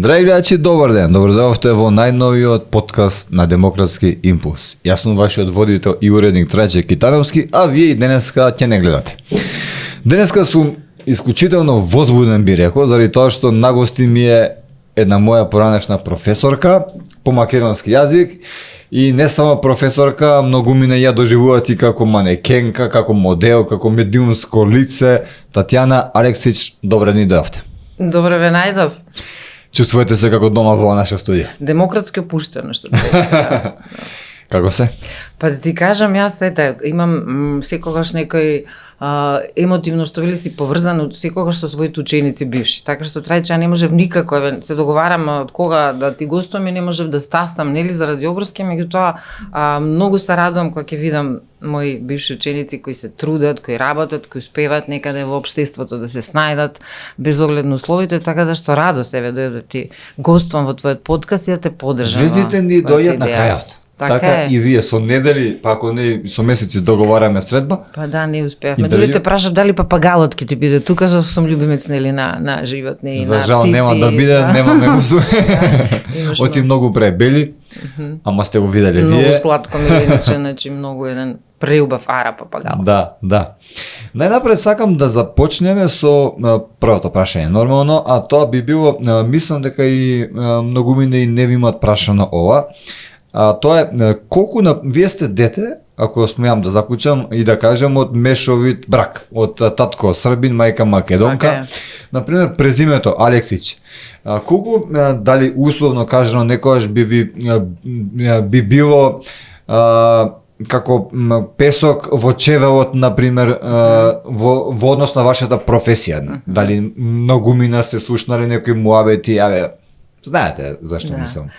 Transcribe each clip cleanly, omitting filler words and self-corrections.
Драги гледачи, добар ден. Добродојавте во најновиот подкаст на Демократски импулс. Јас сум вашиот водител и уредник Трајче Китановски, а вие и денеска ќе не гледате. Денеска сум исклучително возбуден, би рекол, заради тоа што на гости ми е една моја поранешна професорка по македонски јазик и не само професорка, многу мине ја доживуваат и како манекенка, како модел, како медиумско лице. Татјана Алексич, добре ни дојавте. Добре ве најдов. Чувствувате се како дома во наша студија? Демократски опуштено што да. Како се? Па да ти кажам, јас имам секогаш некој емотивно што вели си поврзан од секогаш со своите ученици бивши. Така што Трајче не можев никако, се договарам од кога да ти гостувам и не можев да стаснам, нели, заради обврски, меѓутоа многу се радувам кога ќе видам мои бивши ученици кои се трудат, кои работат, кои успеваат некаде во општеството да се снајдат без оглед на условите, така да што радо себе дојдов да ти гостувам во твојот подкаст и да те поддржам. Звездите ни дојдат на крајот. Така и вие со недели, па ако не со месеци договараме средба. Па да, не успеавме. Дали те прашав дали папагалот ќе ти биде тука, за сум љубимец нели на животни и на птици. За жал нема да биде, нема Оти многу пребели, ама сте го виделе вие. Многу сладко ми иначе, значи многу еден преубав ара папагал. Да. Најнапред сакам да започнеме со првото прашање, нормално, а тоа би било, мислам дека и многу мине и не ви имаат прашано ова. Тоа е колку вие сте дете, ако смеам да заклучам и да кажем, од мешовит брак, од татко србин, мајка македонка. Например, презимето Алексич. Колку дали условно кажано некогаш би било како песок во чевелот, например, во однос на вашата професија? Дали многу мина се слушнале некои муабети, знаете зашто мислам?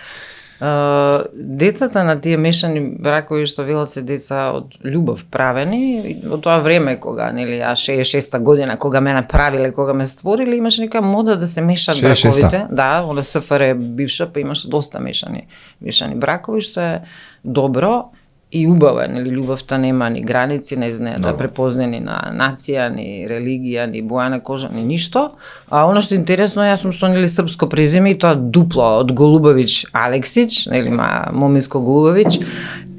Децата на тие мешани бракови што велат се деца од љубов правени, од тоа време кога, нели, 66-та година кога ме направиле, кога ме створиле, имаше нека мода да се мешат браковите. Да, во СФР бивша, па имаше доста мешани бракови, што е добро и убаво, нели, љубовта нема ни граници, не знае да препозне ни на нација, ни религија, ни боја на кожа, ни ништо. А она што е интересно, јас сум со нели српско презиме и тоа дупло од Голубович Алексич, нели, Момиско Голубович.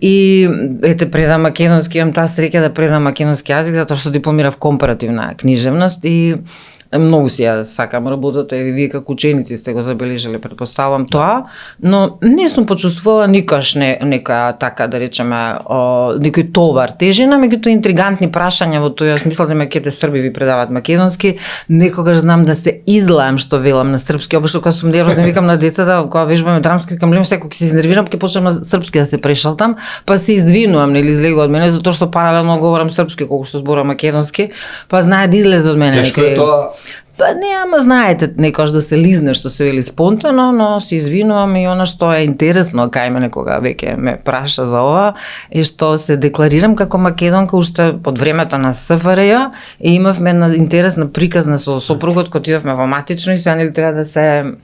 И ете, предам македонски, имам таа среќа да предам македонски јазик затоа што дипломирав компаративна книжевност и многу си ја сакам работата и вие како ученици сте го забележале, претпоставувам тоа, но не сум почувствувала никаш нека така да речеме некој товар, тежина, меѓутоа интригантни прашања во тој смисла да макете срби ви предаваат македонски, некогаш знам да се излаем што велам на српски, обично кога сум нервозна викам на децата, кога вежбаме драмски, викам лем секој ќе се изнервирам, ќе почнам на српски да се прешалтам, па се извинувам, нели, излегува од мене затоа што паралелно говорам српски колку што зборувам македонски, па знае да излезе од мене. Тешко е тоа. Па не, ама знаете, некојаш да се лизне, што се вели спонтано, но се извинувам и она што е интересно кај мене кога веќе ме праша за ова, е што се декларирам како македонка уште од времето на СФРЈ и имавме една интересна приказна со сопругот кога отидовме во матично и сега нели треба да се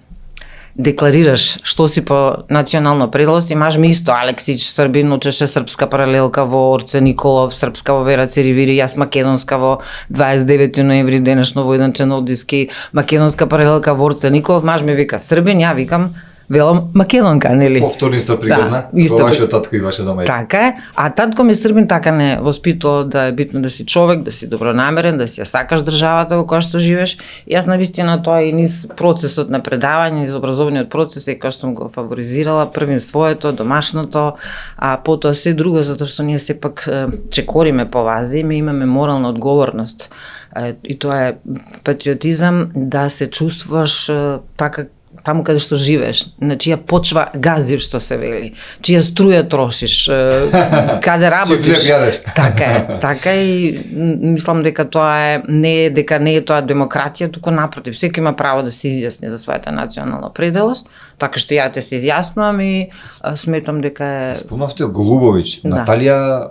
декларираш што си по национално предлос и маж ми исто Алексич србин, учеше српска паралелка во Орце Николов, српска во Вера Церивири, јас македонска во 29 ноември денешно во еден Ченодиски, македонска паралелка во Орце Николов, маж ми вика србин, ја викам велам македонка, нели? Повторно иста приказна, во вашиот татко и вашата мајка. Така е, а татко ми србин така не воспитувал да е битно да си човек, да си добронамерен, да си ја сакаш државата во која што живееш. Јас навистина тоа и низ процесот на предавање, низ образовниот процес, и кога сум го фаворизирала, првим своето, домашното, а потоа се друго, затоа што ние сепак чекориме по вази, ми имаме морална одговорност. И тоа е патриотизам, да се чувствуваш така таму каде што живееш, на чија почва газиш, што се вели, чија струја трошиш, каде работиш. Така и мислам дека тоа не е тоа демократија, туку напротив, секој има право да се изјасни за својата национална пределост, така што ја те се изјаснувам и сметам дека е... Спомнавте Голубович, Наталија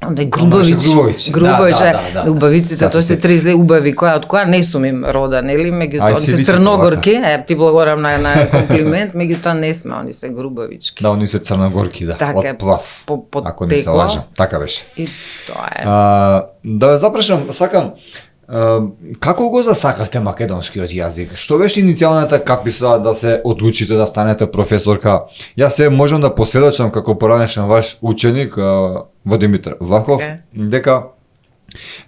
Грубович, убавиците, тоа се три зле убави, од која не сум им рода, нели, меѓутоа се црногорки, ти благодарам на комплимент, меѓутоа не сме, они се грубовички. Да, они се црногорки, да, од плав, ако не се лажам, така беше. И тоа е. Да ве запрашам, сакам, Како го засакавте македонскиот јазик? Што беше иницијалната каписа да се одлучите да станете професорка? Јас се можам да посведочам како поранешен ваш ученик во Димитар Влахов, дека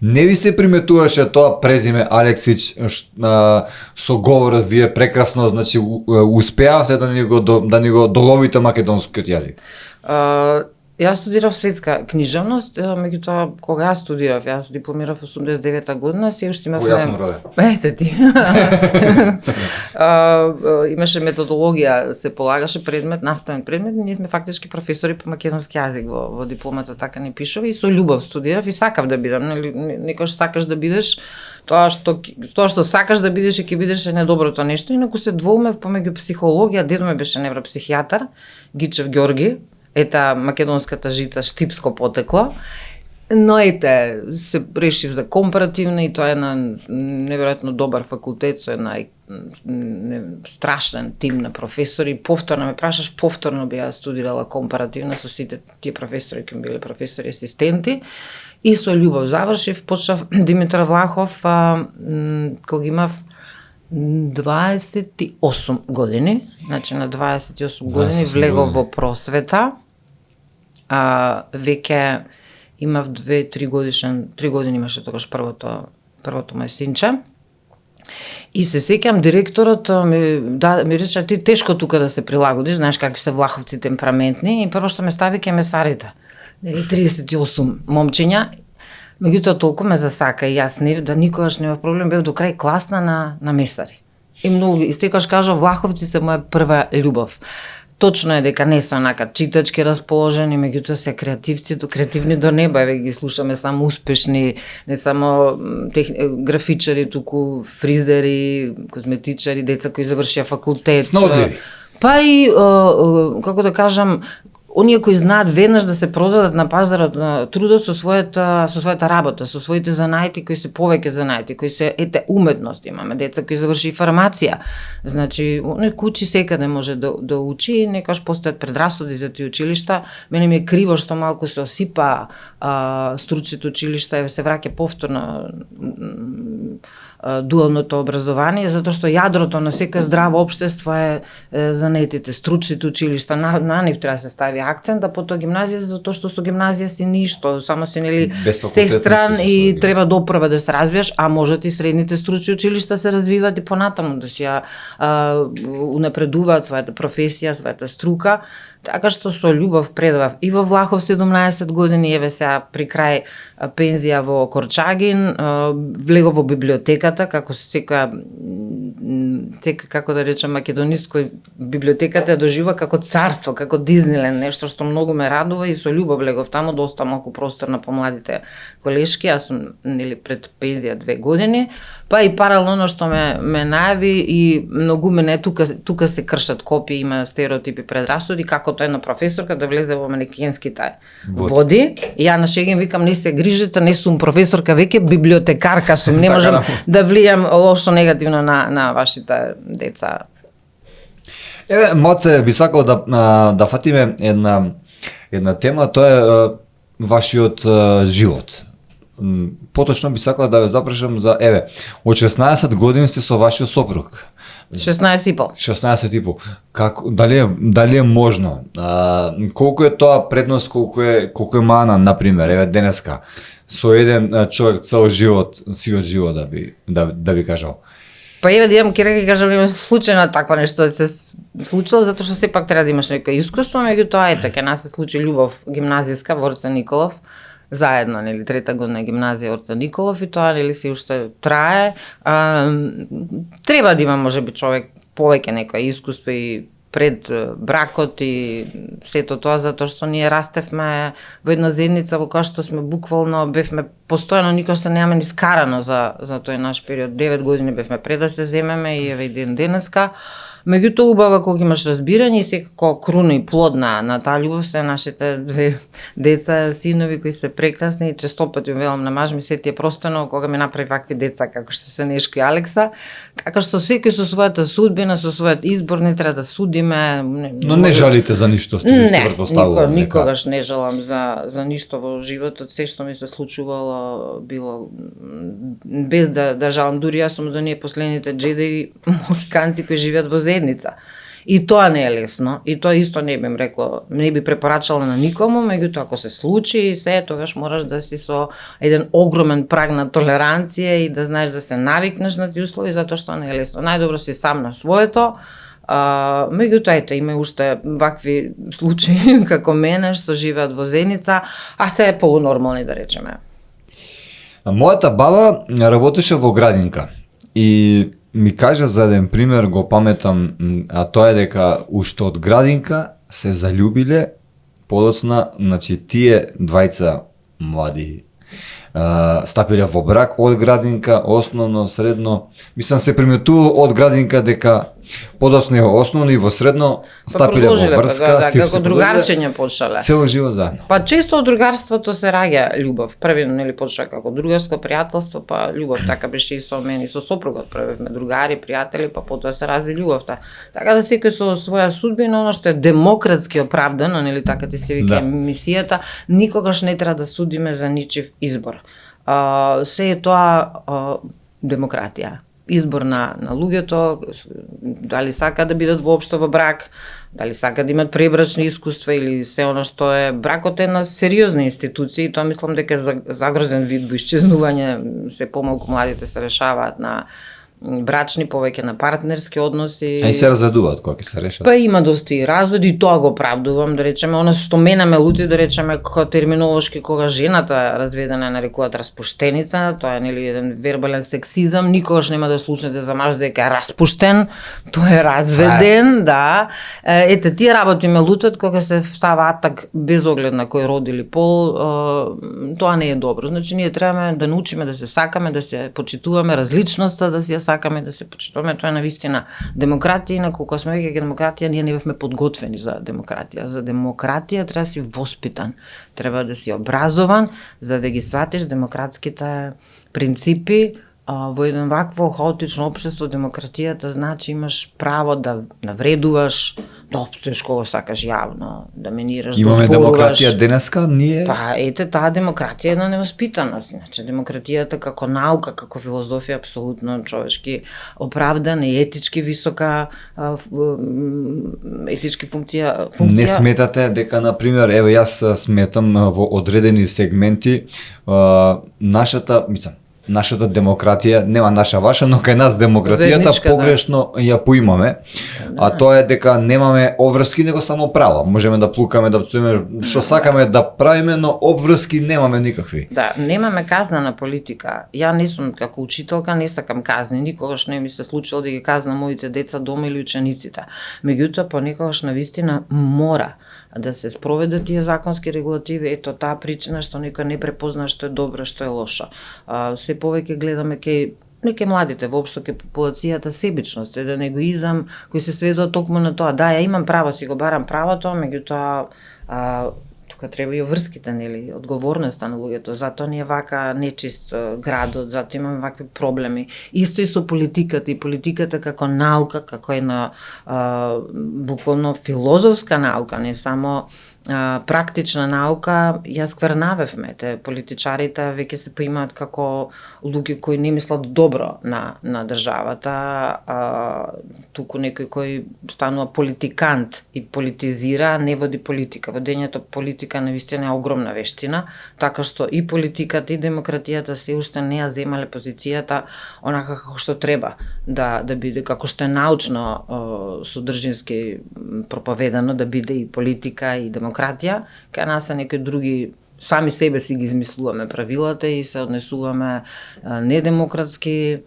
не ви се приметуваше тоа презиме Алексич со говорот вие прекрасно, значи успеавте да ни го доловите македонскиот јазик. Јас студирав светска книжевност, меѓутоа кога јас студирав, јас дипломирав 89-та година, се уште имав Ете ти. Имаше методологија, се полагаше предмет, наставен предмет, ние сме фактички професори по македонски јазик во дипломата, така не пишува, и со љубов студирав и сакав да бидам, некојаш сакаш да бидеш тоа што сакаш да бидеш и ќе бидеш недоброто нешто, инаку се двоумев помеѓу психологија, дедо ме беше невропсихијатар, Гичев Ѓорги, ета македонската жица штипско потекло, но ете, се решив за компаративна и тоа е на неверојатно добар факултет со една страшен тим на професори. Повторно ме прашаш, повторно би ја студирала компаративна со сите тие професори кои биле професори асистенти и со љубов завршив, почнав Димитар Влахов кога имав 28 години, значи на 28 години влегов во просвета, веќе имав 3 години имаше тогаш првото мој синче. И се сеќам директорот ми рече ти тешко тука да се прилагодиш, знаеш како се влаховци темпераментни, и прво што ме стави ке месарите. 38 момчиња. Меѓутоа толку ме засака и јас да никогаш нема проблем, бев до крај класна на месари. И многу истекаш кажа влаховци се моја прва љубов. Точно е дека не се онака читачки расположени, меѓутоа се креативни до неба, еве ги слушаме само успешни, не само графичари, туку фризери, козметичари, деца кои завршија факултет. Снодливи. Па и како да кажам, оние кои знаат веднаш да се продадат на пазарот на трудот со својата работа, со своите занајти кои се повеќе занајти, кои се уметност. Имаме деца кои заврши фармација. Значи, оној кучи секаде може да учи и некојаш постојат предрасуди за тие училишта. Мене ми е криво што малку се осипа стручните училишта и се враќа повторно дуалното образование, затоа што јадрото на секој здраво општество е занетите, стручните училишта, на нив треба да се стави акцент, а потоа гимназија, затоа што со гимназија си ништо, само си нели сестран и треба допрва да се развиеш, а можат и средните стручни училишта се развиваат и понатаму, да си ја унапредуваат својата професија, својата струка. Така што со љубов предавав и во Влахов 17 години, еве сега при крај пензија во Корчагин, влегов во библиотеката, како секоја како да речем македонисткој, библиотеката ја доживува како царство, како Диснилен, нешто што многу ме радува, и со љубов влегов таму, доста малку простор на помладите колешки, јас сум нели пред пензија 2 години, па и паралелно што ме најави и многу мене тука се кршат копии, има стереотипи, предрасуди, како тоа една професорка да влезе во манекенските води. И ја на шегем викам, не се грижите, не сум професорка, веќе библиотекарка сум, не можам да влијам лошо негативно на вашите деца. Еве, Маце, би сакал да фатиме една тема, тоа е вашиот живот. Поточно би сакал да ве запрашам за, еве, од 16 години сте со вашиот сопруг. 16,5. Како, дали е можно? Колку е тоа предност, колку е мана, например, еве денеска, со еден човек цел живот, сиот живот да би кажал? Па еве да имам ќе кажам, има случајно таква нешто да се случило, затоа што сепак треба да имаш некој искуство, меѓутоа ке нас се случи љубов гимназиска во Орца Николов, заедно, нели, 3-та година гимназија Орца Николов, и тоа нели се уште трае. Треба да има можеби човек повеќе некој искуство и пред бракот и сето тоа, затоа што ние растевме во една заедница во која што сме буквално бевме постојано, никош се немаме ни скарано за тој наш период. 9 години бевме пред да се земеме и еве и денеска. Меѓутоа убава кога имаш разбирање и секако круна и плод на таа љубов се нашите две деца, синови кои се прекрасни, и честопат им велам на маж ми, се ти е простојно кога ми направи вакви деца како што се Нешко и Алекса, така што секој со својата судбина, со својот избор, не треба да судиме, судиме. Но не жалите за ништо, што се претпоставува. Никогаш не жалам за ништо во животот, се што ми се случувало било без да жалам, дури јас сум од оние последните джедаи мохиканци кои живеат во заедница. И тоа не е лесно, и тоа исто не би рекло, не би препорачала на никому, меѓутоа ако се случи и се, тогаш мораш да си со еден огромен праг на толеранција и да знаеш да се навикнеш на тие услови, затоа што не е лесно. Најдобро си сам на своето, меѓутоа ете, има уште вакви случаи како мене што живеат во заедница, а се е полунормални да речеме. Мојата баба работеше во градинка и ми кажа за еден пример, го паметам, а тоа е дека уште од градинка се заљубиле, подоцна, значи тие двајца млади стапиле во брак од градинка, основно, средно, мислам се приметува од градинка дека подоцна и во основно и во средно стапиле во врска, како другарчење почнале. Цело живот заедно. Па често од другарството се раѓа љубов. Први нели почна како другарско пријателство, па љубов, така беше и со мене и со сопругот, први бевме другари, пријатели, па потоа се разви љубовта. Така да секој со своја судбина, оно што е демократски оправдано, нели така ти се вика мисијата, никогаш не треба да судиме за ничив избор. Се е тоа демократија. Избор на луѓето, дали сакаат да бидат воопшто во брак, дали сакаат да имат пребрачни искуства или се оно што е бракот е една сериозна институција и тоа мислам дека е загрозен вид во исчезнување, се помалку младите се решаваат на брачни, повеќе на партнерски односи. А и се разведуваат кога ќе се решат. Па има доста и разводи и тоа го оправдувам, да речеме, она што мене ме лути, да речеме, терминолошки кога жената разведена нарекуваат распуштеница, тоа е нели еден вербален сексизам, никогаш нема да слушнете за маж дека е распуштен, тој е разведен, да. Ете, тие работи ме лутат кога се става атак без оглед на кој род или пол, тоа не е добро. Значи ние требаме да научиме да се сакаме, да се почитуваме различноста, да си ја сакаме, да се почитуваме, тоа е навистина демократија, на колку сме веќе демократија, ние не бевме подготвени за демократија. За демократија треба да си воспитан, треба да си образован, за да ги сватиш демократските принципи. Во едно вакво хаотично општество демократијата значи имаш право да навредуваш, да опцуеш кога сакаш јавно, да менираш, да зборуваш. Имаме демократија денеска, ние... Па ете, таа демократија е една невоспитаност. Значи, демократијата како наука, како филозофија, апсолутно човечки оправдан и етички висока етички функција. Не сметате дека, например, еве јас сметам во одредени сегменти нашата демократија, нема наша ваша, но кај нас демократијата погрешно ја поимаме, а тоа е дека немаме обврски, него само право. Можеме да плукаме, да пцуеме, што сакаме да правиме, но обврски немаме никакви. Да, немаме казнена политика. Ја не сум како учителка, не сакам казни, никогаш не ми се случило да ги казнам моите деца дома или учениците. Меѓутоа, понекогаш навистина мора да се спроведат тие законски регулативи, ето таа причина што некој не препозна што е добро, што е лошо. Се повеќе гледаме кај младите, воопшто кај популацијата себичност, еден егоизам кој се сведува токму на тоа. Да, ја имам право, си го барам правото, меѓутоа тука треба и врските, нели, одговорноста на луѓето. Затоа ни е вака нечист градот, затоа имаме вакви проблеми. Исто и со политиката, и политиката како наука, како една буквално филозофска наука, не само практична наука, ја сквернавевме. Политичарите веќе се поимаат како луѓе кои не мислат добро на државата, туку некој кој станува политикант и политизира, не води политика. Водењето политика навистина е огромна вештина, така што и политиката и демократијата се уште не ја земале позицијата онака како што треба да биде, како што е научно содржински проповедано да биде и политика и демократија. Кај нас некои други сами себе си ги измислуваме правилата и се однесуваме недемократски,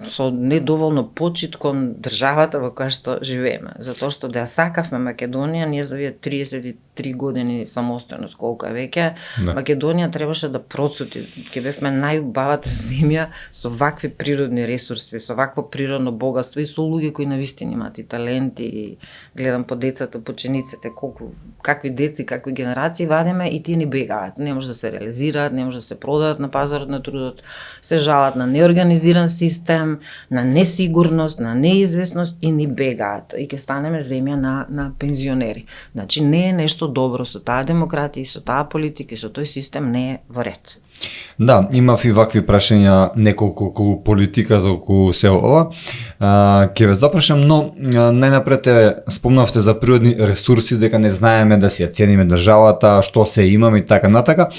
со недоволно почит кон државата во која што живееме. Затоа што да ја сакавме Македонија, ние за овие 33 3 години самостојност колку е веќе, Македонија требаше да процути. Ке бевме најубавата земја со вакви природни ресурси, со вакво природно богатство и со луѓе кои навистина имаат и таленти, и гледам по децата, по учениците, какви деци, какви генерации вадиме и тие ни бегаат. Не може да се реализираат, не може да се продадат на пазарот на трудот, се жалат на неорганизиран систем, на несигурност, на неизвестност и ни бегаат. И ќе станеме земја на пензионери. Значи не е нешто добро со таа демократија, со таа политика, со тој систем не е во ред. Да, имав и вакви прашања неколку околу политиката, околу се ова. Ќе ве запрашам, но најнапред спомнавте за природни ресурси, дека не знаеме да си ја цениме државата, што се имаме и така натака.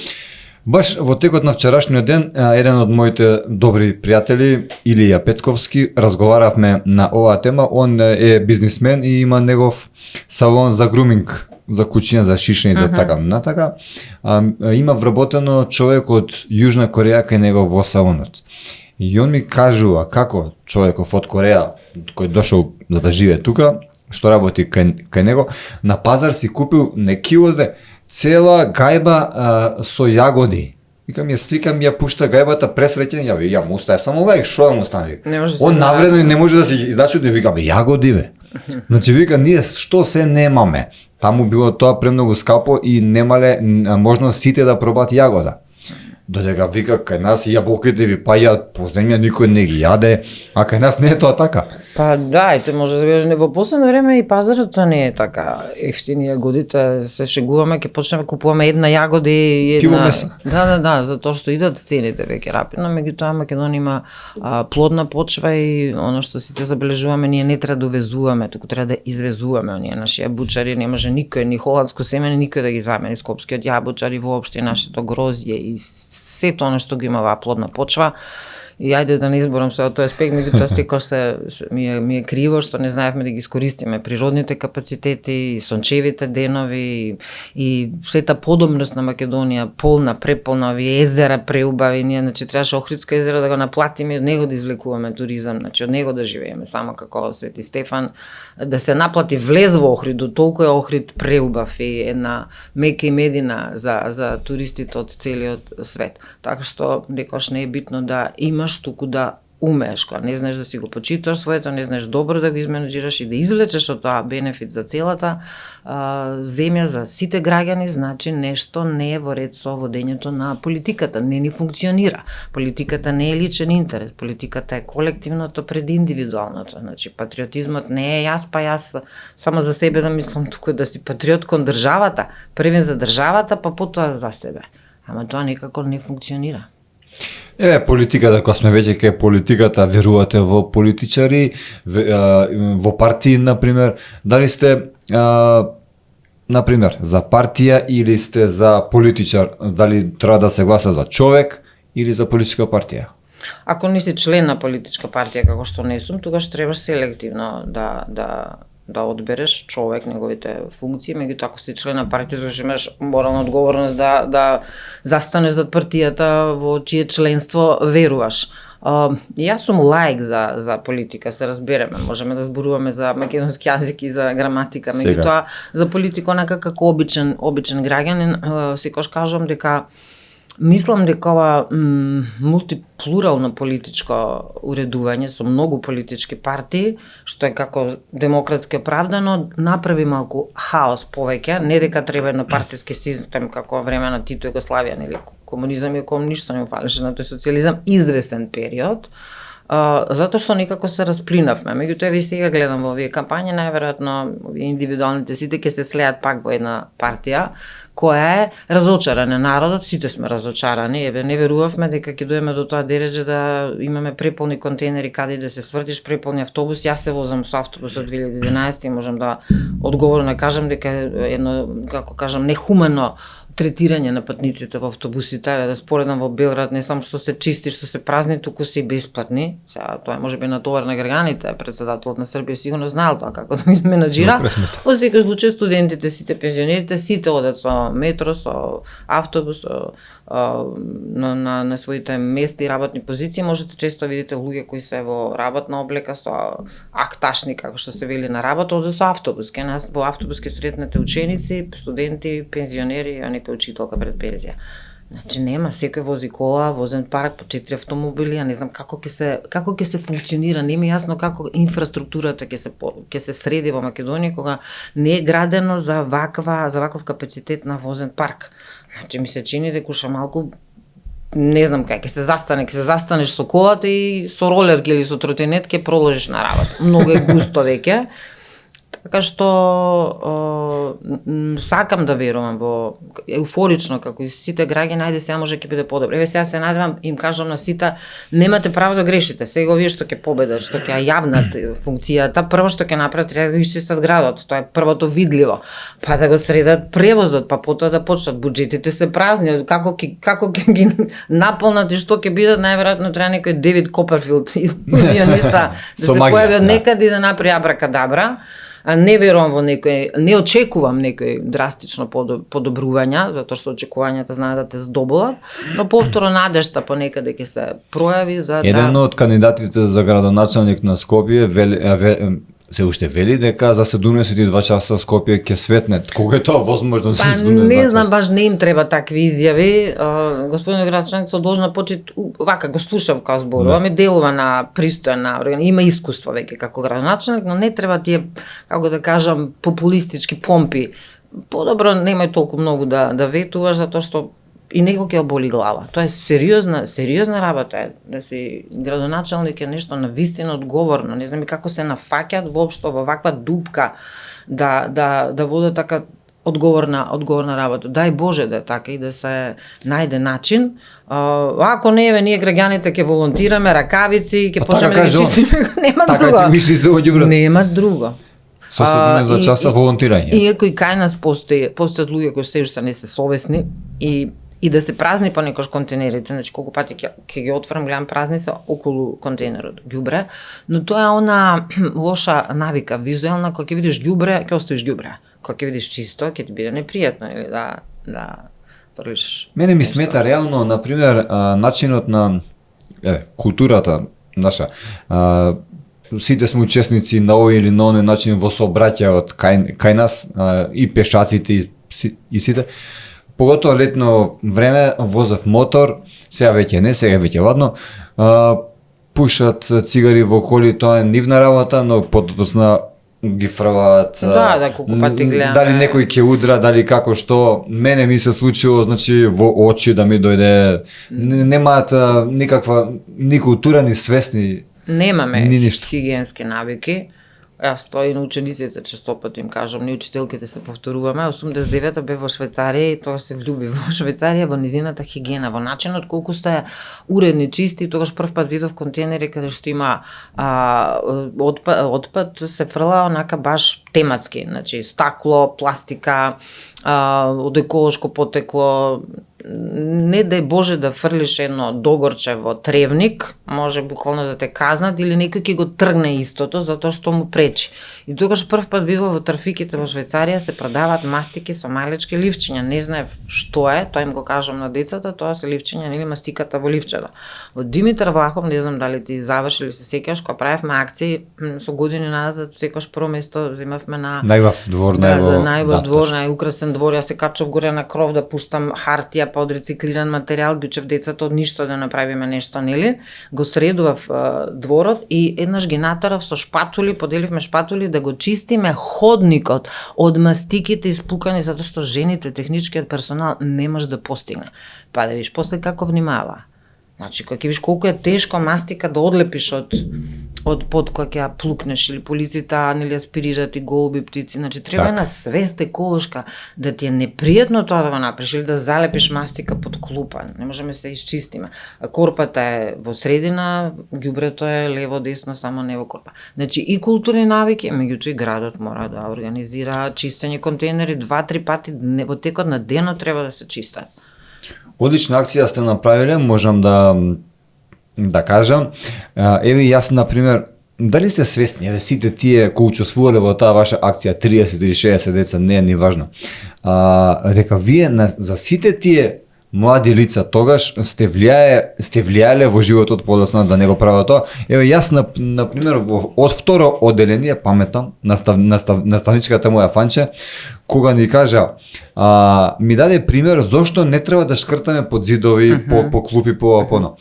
Баш во текот на вчерашниот ден, еден од моите добри пријатели, Илија Петковски, разговаравме на оваа тема. Он е бизнисмен и има негов салон за груминг, за кучиња, за шишни, за така натака. Има вработено човек од Јужна Кореја кај него во салонот. И он ми кажува како човеков од Кореја, кој дошол за да живее тука, што работи кај него, на пазар си купил не кило две, цела гајба со јагоди. Викам ја сликам, ја пушта гајбата пресреќен, ја му остае само лајк, што да му стане? Он навредно не може да се издачуди, вика, јагоди бе. Значи вика, ние што се немаме. Таму било тоа премногу скапо и немале можност сите да пробат јагода. Додека вика, кај нас и јаболките ви паѓаат по земја, никој не ги јаде, а кај нас не е тоа така. Па да, може да биде во последно време и пазарот не е така ефтини јагодите, се шегуваме, ќе почнеме купуваме една јагода и една. Да, затоа што идат цените веќе рапидно, меѓутоа Македонија има плодна почва и оно што сите забележуваме, ние не треба да увезуваме, туку треба да извезуваме оние наши јабучари, не може никој, ни холандско семе, никој да ги замени скопскиот јабучари, воопште нашето грозје и сето оно што го има оваа плодна почва. И ајде да не изборам се од тој аспект, меѓутоа секогаш ми е криво што не знаевме да ги искористиме природните капацитети, сончевите денови и сета подобност на Македонија, полна, преполна, овие езера преубави, ние значи требаше Охридско езеро да го наплатиме, од него да извлекуваме туризам, значи од него да живееме, само како Свети Стефан, да се наплати влез во Охрид, толку е Охрид преубав и една мека и медина за туристите од целиот свет. Така што некош не е битно да имаш, туку да умееш, кога не знаеш да си го почитуваш своето, не знаеш добро да го изменеджираш и да извлечеш од тоа бенефит за целата земја, за сите граѓани, значи нешто не е во ред со водењето на политиката, не ни функционира. Политиката не е личен интерес, политиката е колективното пред индивидуалното. Значи патриотизмот не е јас само за себе да мислам, туку да си патриот кон државата, првен за државата, па потоа за себе. Ама тоа никако не функционира. Политиката, кога сме веќе кај политиката, верувате во политичари, во партии, например, дали сте, например, за партија или сте за политичар, дали треба да се гласа за човек или за политичка партија? Ако не си член на политичка партија, како што не сум, тогаш требаш селективно да одбереш човек, неговите функции, меѓутоа ако си член на партија, што имаш морална одговорност да застанеш зад партијата во чие членство веруваш. Јас сум лаик за политика, се разбереме, можеме да зборуваме за македонски јазик и за граматика, меѓутоа за политика онака како обичен граѓанин, секогаш кажувам дека мислам дека ова мултиплурално политичко уредување со многу политички партии, што е како демократски оправдано, направи малку хаос повеќе, не дека треба еднопартиски систем како време на Тито Југославија или комунизам и ништо не фалеше на тој социјализам известен период, затоа што некако се расплинавме. Меѓутоа ви сега гледам во овие кампањи, најверојатно индивидуалните сите ќе се слеат пак во една партија која е разочарана. Народот, сите сме разочарани. Не верувавме дека ќе дојдеме до тоа дереџе да имаме преполни контейнери каде да се свртиш, преполни автобуси. Јас се возам со автобус од 2011 и можам да одговорно кажам дека едно, како кажам, нехумано третирање на патниците во автобусите, да споредам во Белград, не само што се чисти, што се празни, туку се и бесплатни. Сега тоа е можеби натовар на граѓаните, председателот на Србија сигурно знаел тоа како да ги менаџира. Во секој случај студентите, сите пензионерите, сите одат со метро, со автобус, на своите места и работни позиции. Можете често видите луѓе кои се во работна облека со акташни, како што се вели на работа, одат со автобус. Ке нас во автобус ке сретнете ученици, студенти, пензионери, а некој учителка пред пензија. Значи нема, секој вози кола, возен парк по 4 автомобили, а не знам како ќе се функционира, не ми е јасно како инфраструктурата ќе се среди во Македонија кога не е градено за ваков капацитет на возен парк. Значи ми се чини дека уша малку не знам кај ќе се застанеш со колата и со ролерки или со тротинет ќе проложиш на работа. Многу е густо веќе. Така што сакам да верувам во еуфорично како и сите граѓани, ајде сега може ќе биде подобро. Еве сега се надевам, им кажам на сите, немате право да грешите. Сега овие што ќе победат, што ќе јавнат функцијата, прво што ќе направат треба да исчистат градот. Тоа е првото видливо. Па да го средат превозот, па потоа да почнат буџетите се празни. Како ќе ги наполнат и што ќе бидат, најверојатно треба некој Девид Коперфилд илузиониста да се појави од некаде и да направи абракадабра. Не верувам во не очекувам некој драстично подобрувања, затоа што очекувањата знаат да те здоболат, но повторно надежта понекаде ќе се пројави за Еден од кандидатите за градоначалник на Скопје се уште вели дека за 72 часа Скопје ќе светне. Кога е тоа возможно за 72 часа? Не знам, баш не им треба такви изјави. Господин градоначалник со должна почит, вака го слушав као зборува, ми делува на пристојна организација, има искуство веќе како градоначалник, но не треба тие, како да кажам, популистички помпи. Подобро немај толку многу да ветуваш, затоа што и некој ќе оболи глава. Тоа е сериозна работа. Да си градоначалник е нешто навистина одговорно. Не знам и како се нафаќаат воопшто во ваква дупка да водат така одговорна работа. Дај Боже да е така и да се најде начин. Ако не еве ние граѓаните ќе волонтираме ракавици, ќе почнеме да ги чистиме, нема друго. Така ќе мислиш за оѓубрат. Нема друго. Со 72 часа волонтирање. Иако и кај нас постојат луѓе кои се уште не се совесни и да се празни понекогаш контейнерите, значи колку пати ќе ги отворам, гледам празни се околу контейнерот ѓубре, но тоа е она лоша навика, визуелна, кога ќе видиш ѓубре, ќе оставиш ѓубре. Кога ќе видиш чисто, ќе ти биде непријатно или да фрлиш. Мене ми смета реално, на пример, начинот на културата наша. Сите сме учесници на овој или на оној начин во сообраќајот кај нас, и пешаците и сите. Поготоа летно време возев мотор, сега веќе ладно, пушат цигари во коли, тоа е нивна работа, но подоцна ги фрлаат. Да, колку пати гледаме. Дали некој ќе удра, дали како што, мене ми се случило, значи во очи да ми дојде, немаат ни култура, ни свесни. Немаме хигиенски навики. Јас тоа и на учениците честопат им кажам, ние учителките се повторуваме. 89-та бев во Швајцарија и тогаш се влюби во Швајцарија, во низината хигиена, во начинот колку сте уредни, чисти. Тогаш прв пат видов контейнери каде што има отпад се фрла онака баш тематски, значи стакло, пластика, од еколошко потекло. Не дај Боже да фрлиш едно догорче во тревник, може буквално да те казнат или некој ќе го тргне истото затоа што му пречи. И тогаш прв пат видов во трафиките во Швајцарија се продаваат мастики со малечки ливчиња. Не знаев што е, тоа им го кажам на децата, тоа се ливчиња или мастиката во ливчето. Во Димитар Влахов, не знам дали ти заврши или се сеќаш, кога правевме акции со години назад, секогаш прво место земавме на најбав двор, најбав двор, најукрасен двор. Јас се качав горе на кров да пуштам хартија па од рециклиран материјал, ги учев децата од ништо да направиме нешто, нели? Го средував дворот и еднаш ги натарав со шпатули, поделивме шпатули да го чистиме ходникот од мастиките исплукани затоа што жените, техничкиот персонал не може да постигне. Па да видиш после како внимава. Значи, кога ќе видиш колку е тешко мастика да одлепиш од од под која ќе ја плукнеш или полиците нели аспирираат и голуби птици, значи треба една свест еколошка да ти е непријатно тоа да го направиш или да залепиш мастика под клупа, не можеме се изчистиме. Корпата е во средина, ѓубрето е лево десно, само не во корпа. Значи и културни навики, меѓутоа и градот мора да организира чистење контейнери 2-3 пати во текот на денот треба да се чистат. Одлична акција сте направиле, можам да кажам. Еве јас на пример, дали сте свесни, еве сите тие кои учествувале во таа ваша акција 30 или 60 деца, не е ни важно. Дека вие за сите тие млади лица тогаш сте влијале во животот подоцна да не го прават тоа. Еве јас на пример од второ одделение паметам наставничката моја Фанче кога ни кажа ми даде пример зошто не треба да шкртаме под зидови, по клупи, по поно.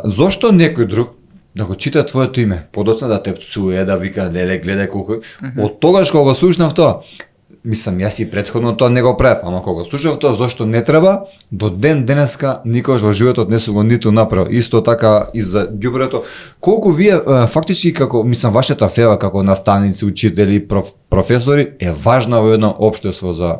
Зошто некој друг да го чита твоето име, подоцна да те псуе, да вика леле гледај колку. Од тогаш кога го слушнав тоа, мислам, јас и претходно тоа не го правев, ама кога слушав тоа зошто не треба, до ден денеска никогаш во животот не сум го ниту направил. Исто така и за ѓубрето. Колку вие фактички како мислам вашата фела како наставници, учители, професори е важна во едно општество за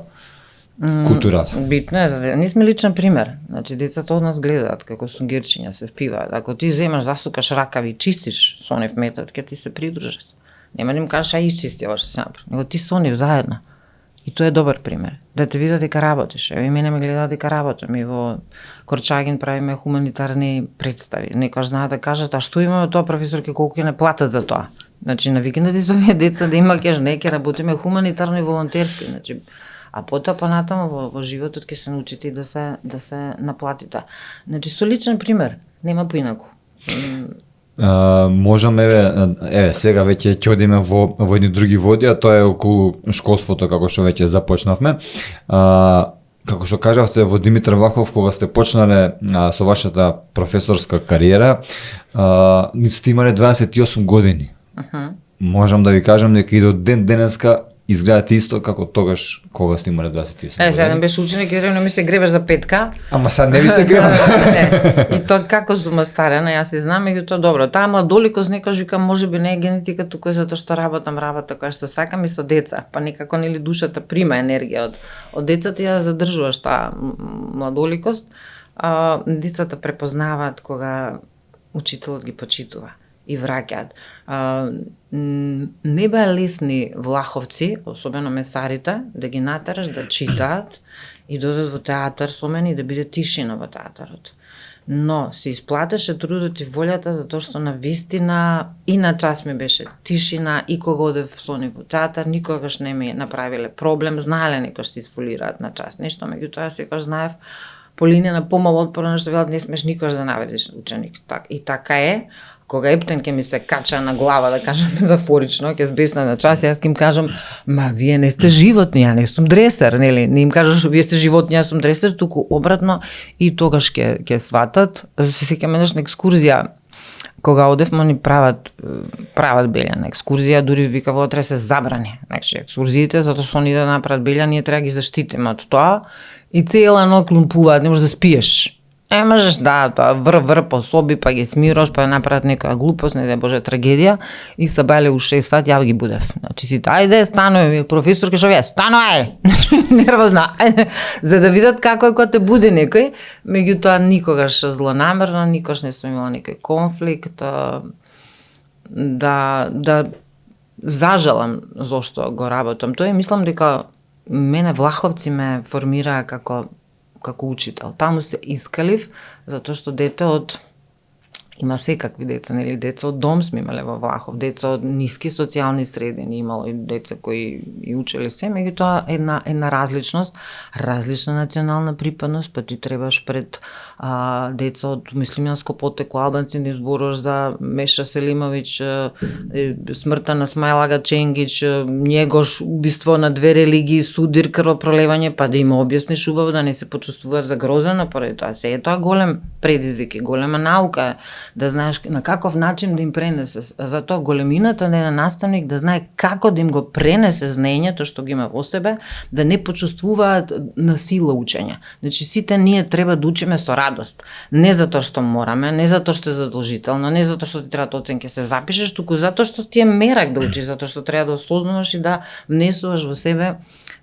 културата. Битно е, ние сме личен пример. Значи децата од нас гледаат како сунгирчиња се впиваат. Ако ти земаш, засукаш ракави и чистиш со нив метод, ќе ти се придружат. Нема да им кажеш исчисти ова што се направи, него ти со нив заедно. И тоа е добар пример. Да те видат дека работиш. Еве мене ме гледаат дека работам. И во Корчагин правиме хуманитарни представи. Некојаш знаат да кажат, а што имаме тоа професорке, колку ќе не платат за тоа? Значи на викендите со овие деца да има кеш, не ќе работиме хуманитарно и волонтерски, значи а потоа понатаму во животот ќе се научите и да се наплатите. Значи со личен пример, нема поинаку. Можам еве сега веќе ќе одиме во едни други води, а тоа е околу школството како што веќе започнавме. Како што кажавте во Димитар Вахов кога сте почнале со вашата професорска кариера, сте имале 28 години. Можам да ви кажам дека и до ден денеска изгледате исто како тогаш кога сте имале 28 години. Сега беше ученик и ревно ми се гребеш за петка. Ама сега не ви се гребам. И тоа како сум старена, јас си знам, меѓутоа добро. Таа младоликост некојаш викам можеби не е генетика тука затоа што работам работа која што сакам и со деца, па некако нели душата прима енергија од децата и ја задржуваш таа младоликост. Децата препознаваат кога учителот ги почитува и враќаат. Не беа лесни влаховци, особено месарите, да ги натераш да читаат и додат во театар со мене и да биде тишина во театарот. Но се исплатеше трудот и волјата затоа што на вистина и на час ми беше тишина и кога одев со нив во театар, никогаш не ми направиле проблем, знаеле некој се изфолираат на час. Нешто меѓутоа секогаш знаев по линија на помал отпор што велат не смеш никогаш да наведеш ученик. И така е. Кога Ептен ќе ми се кача на глава, да кажам метафорично, ќе збесна на час, јас ќе им кажам, ма вие не сте животни, ја не сум дресер, нели? Не им кажаш, вие сте животни, јас сум дресер, туку обратно и тогаш ќе сватат. Се сеќам еднаш на екскурзија, кога одевме ни прават белја на екскурзија, дури вика вотре се забрани. Значи екскурзиите затоа што они да направат белја, ние треба ги заштитиме од тоа и цела ноќ клумпуваат, не можеш да спиеш. Можеш да, вр по соби, па ги смирош, па направат некоја глупост, не да боже трагедија, и се бале у 6 сат, ја ги будев. Значи сите, ајде, станој, професорке што вие, станој! Нервозна, ајде, за да видат како е кога те буде некој, меѓутоа никогаш злонамерно, никогаш не сум имала некој конфликт, да зажалам зошто го работам. Тоа и мислам дека мене влаховци ме формираа како учител. Таму се искалив, затоа што дете од има секакви деца, нели деца од дом сме имале во Влахов, деца од ниски социјални средини, имало и деца кои и учеле се, меѓутоа една различност, различна национална припадност, па ти требаш пред деца од муслиманско потекло, албанци да изборуваш за Меша Селимовиќ, смртта на Смајлага Ченгич, Njegош, убиство на 2 религии, судир, крвопролевање, па да им објасниш убаво да не се почувствуваат загрозено поради тоа. Се е тоа голем предизвик и голема наука да знаеш на каков начин да им пренесе. Затоа големината на еден наставник да знае како да им го пренесе знаењето што ги има во себе, да не почувствуваат на сила учење. Значи сите ние треба да учиме со радост, не затоа што мораме, не затоа што е задолжително, не затоа што ти треба оценки се запишеш, туку затоа што ти е мерак да учиш, затоа што треба да осознаваш и да внесуваш во себе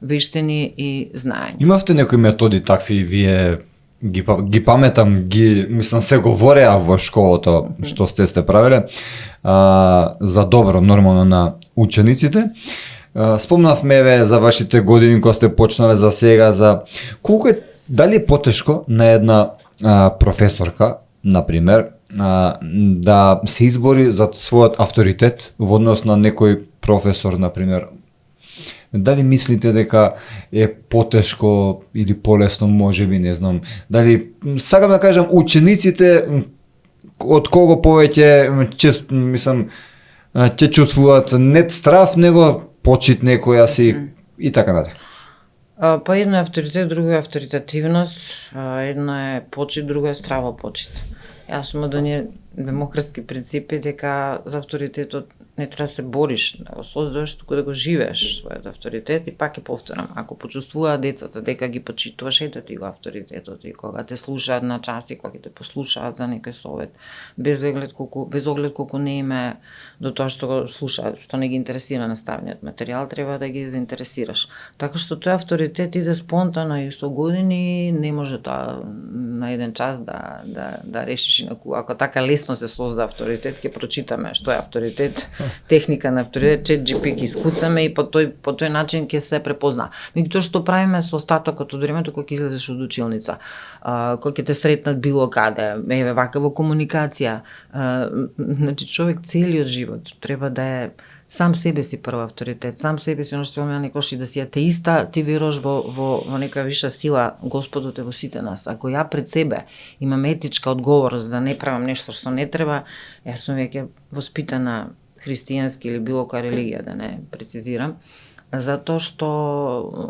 вештини и знаење. Имавте некои методи такви, вие ги паметам, мислам се говореа во школото што сте правеле за добро нормално на учениците. Спомнавме за вашите години кога сте почнале, за сега, за колку е, дали е потешко на една професорка, например, да се избори за својот авторитет во однос на некој професор, например. Дали мислите дека е потешко или полесно, можеби, не знам. Дали, сакам да кажам, учениците од кого повеќе, мислам, ќе чувствуваат не страв, него почит некоја си и така натаму. Па едно е авторитет, друго е авторитативност, едно е почит, друго е страво почит. Јас сум од оние демократски принципи дека за авторитетот не треба да се бориш, да го создадеш, туку да го живееш својот авторитет. И пак ќе повторам, ако почувствуваат децата дека ги почитуваш, ето ти го авторитетот, и кога те слушаат на час и кога те послушаат за некој совет, без оглед колку не име до тоа што го слушаат, што не ги интересира наставниот материјал, треба да ги заинтересираш. Така што тој авторитет иде спонтано и со години не може тоа на еден час да решиш. Ако така лесно се созда авторитет, ќе прочитаме што е авторитет, техника на авторитет, ChatGPT ги скуцаме и по тој начин ќе се препозна. Меѓутоа што правиме со остатокот од времето кога ќе излезеш од училница, кога ќе те сретнат било каде, еве вака во комуникација, значи човек целиот живот треба да е сам себе си прв авторитет, сам себе си, што спомена некош, и да си атеиста, ти веруваш во нека виша сила, Господот е во сите нас. Ако ја пред себе имам етичка одговорност да не правам нешто што не треба, јас сум веќе воспитана христијански или било која религија, да не прецизирам, затоа што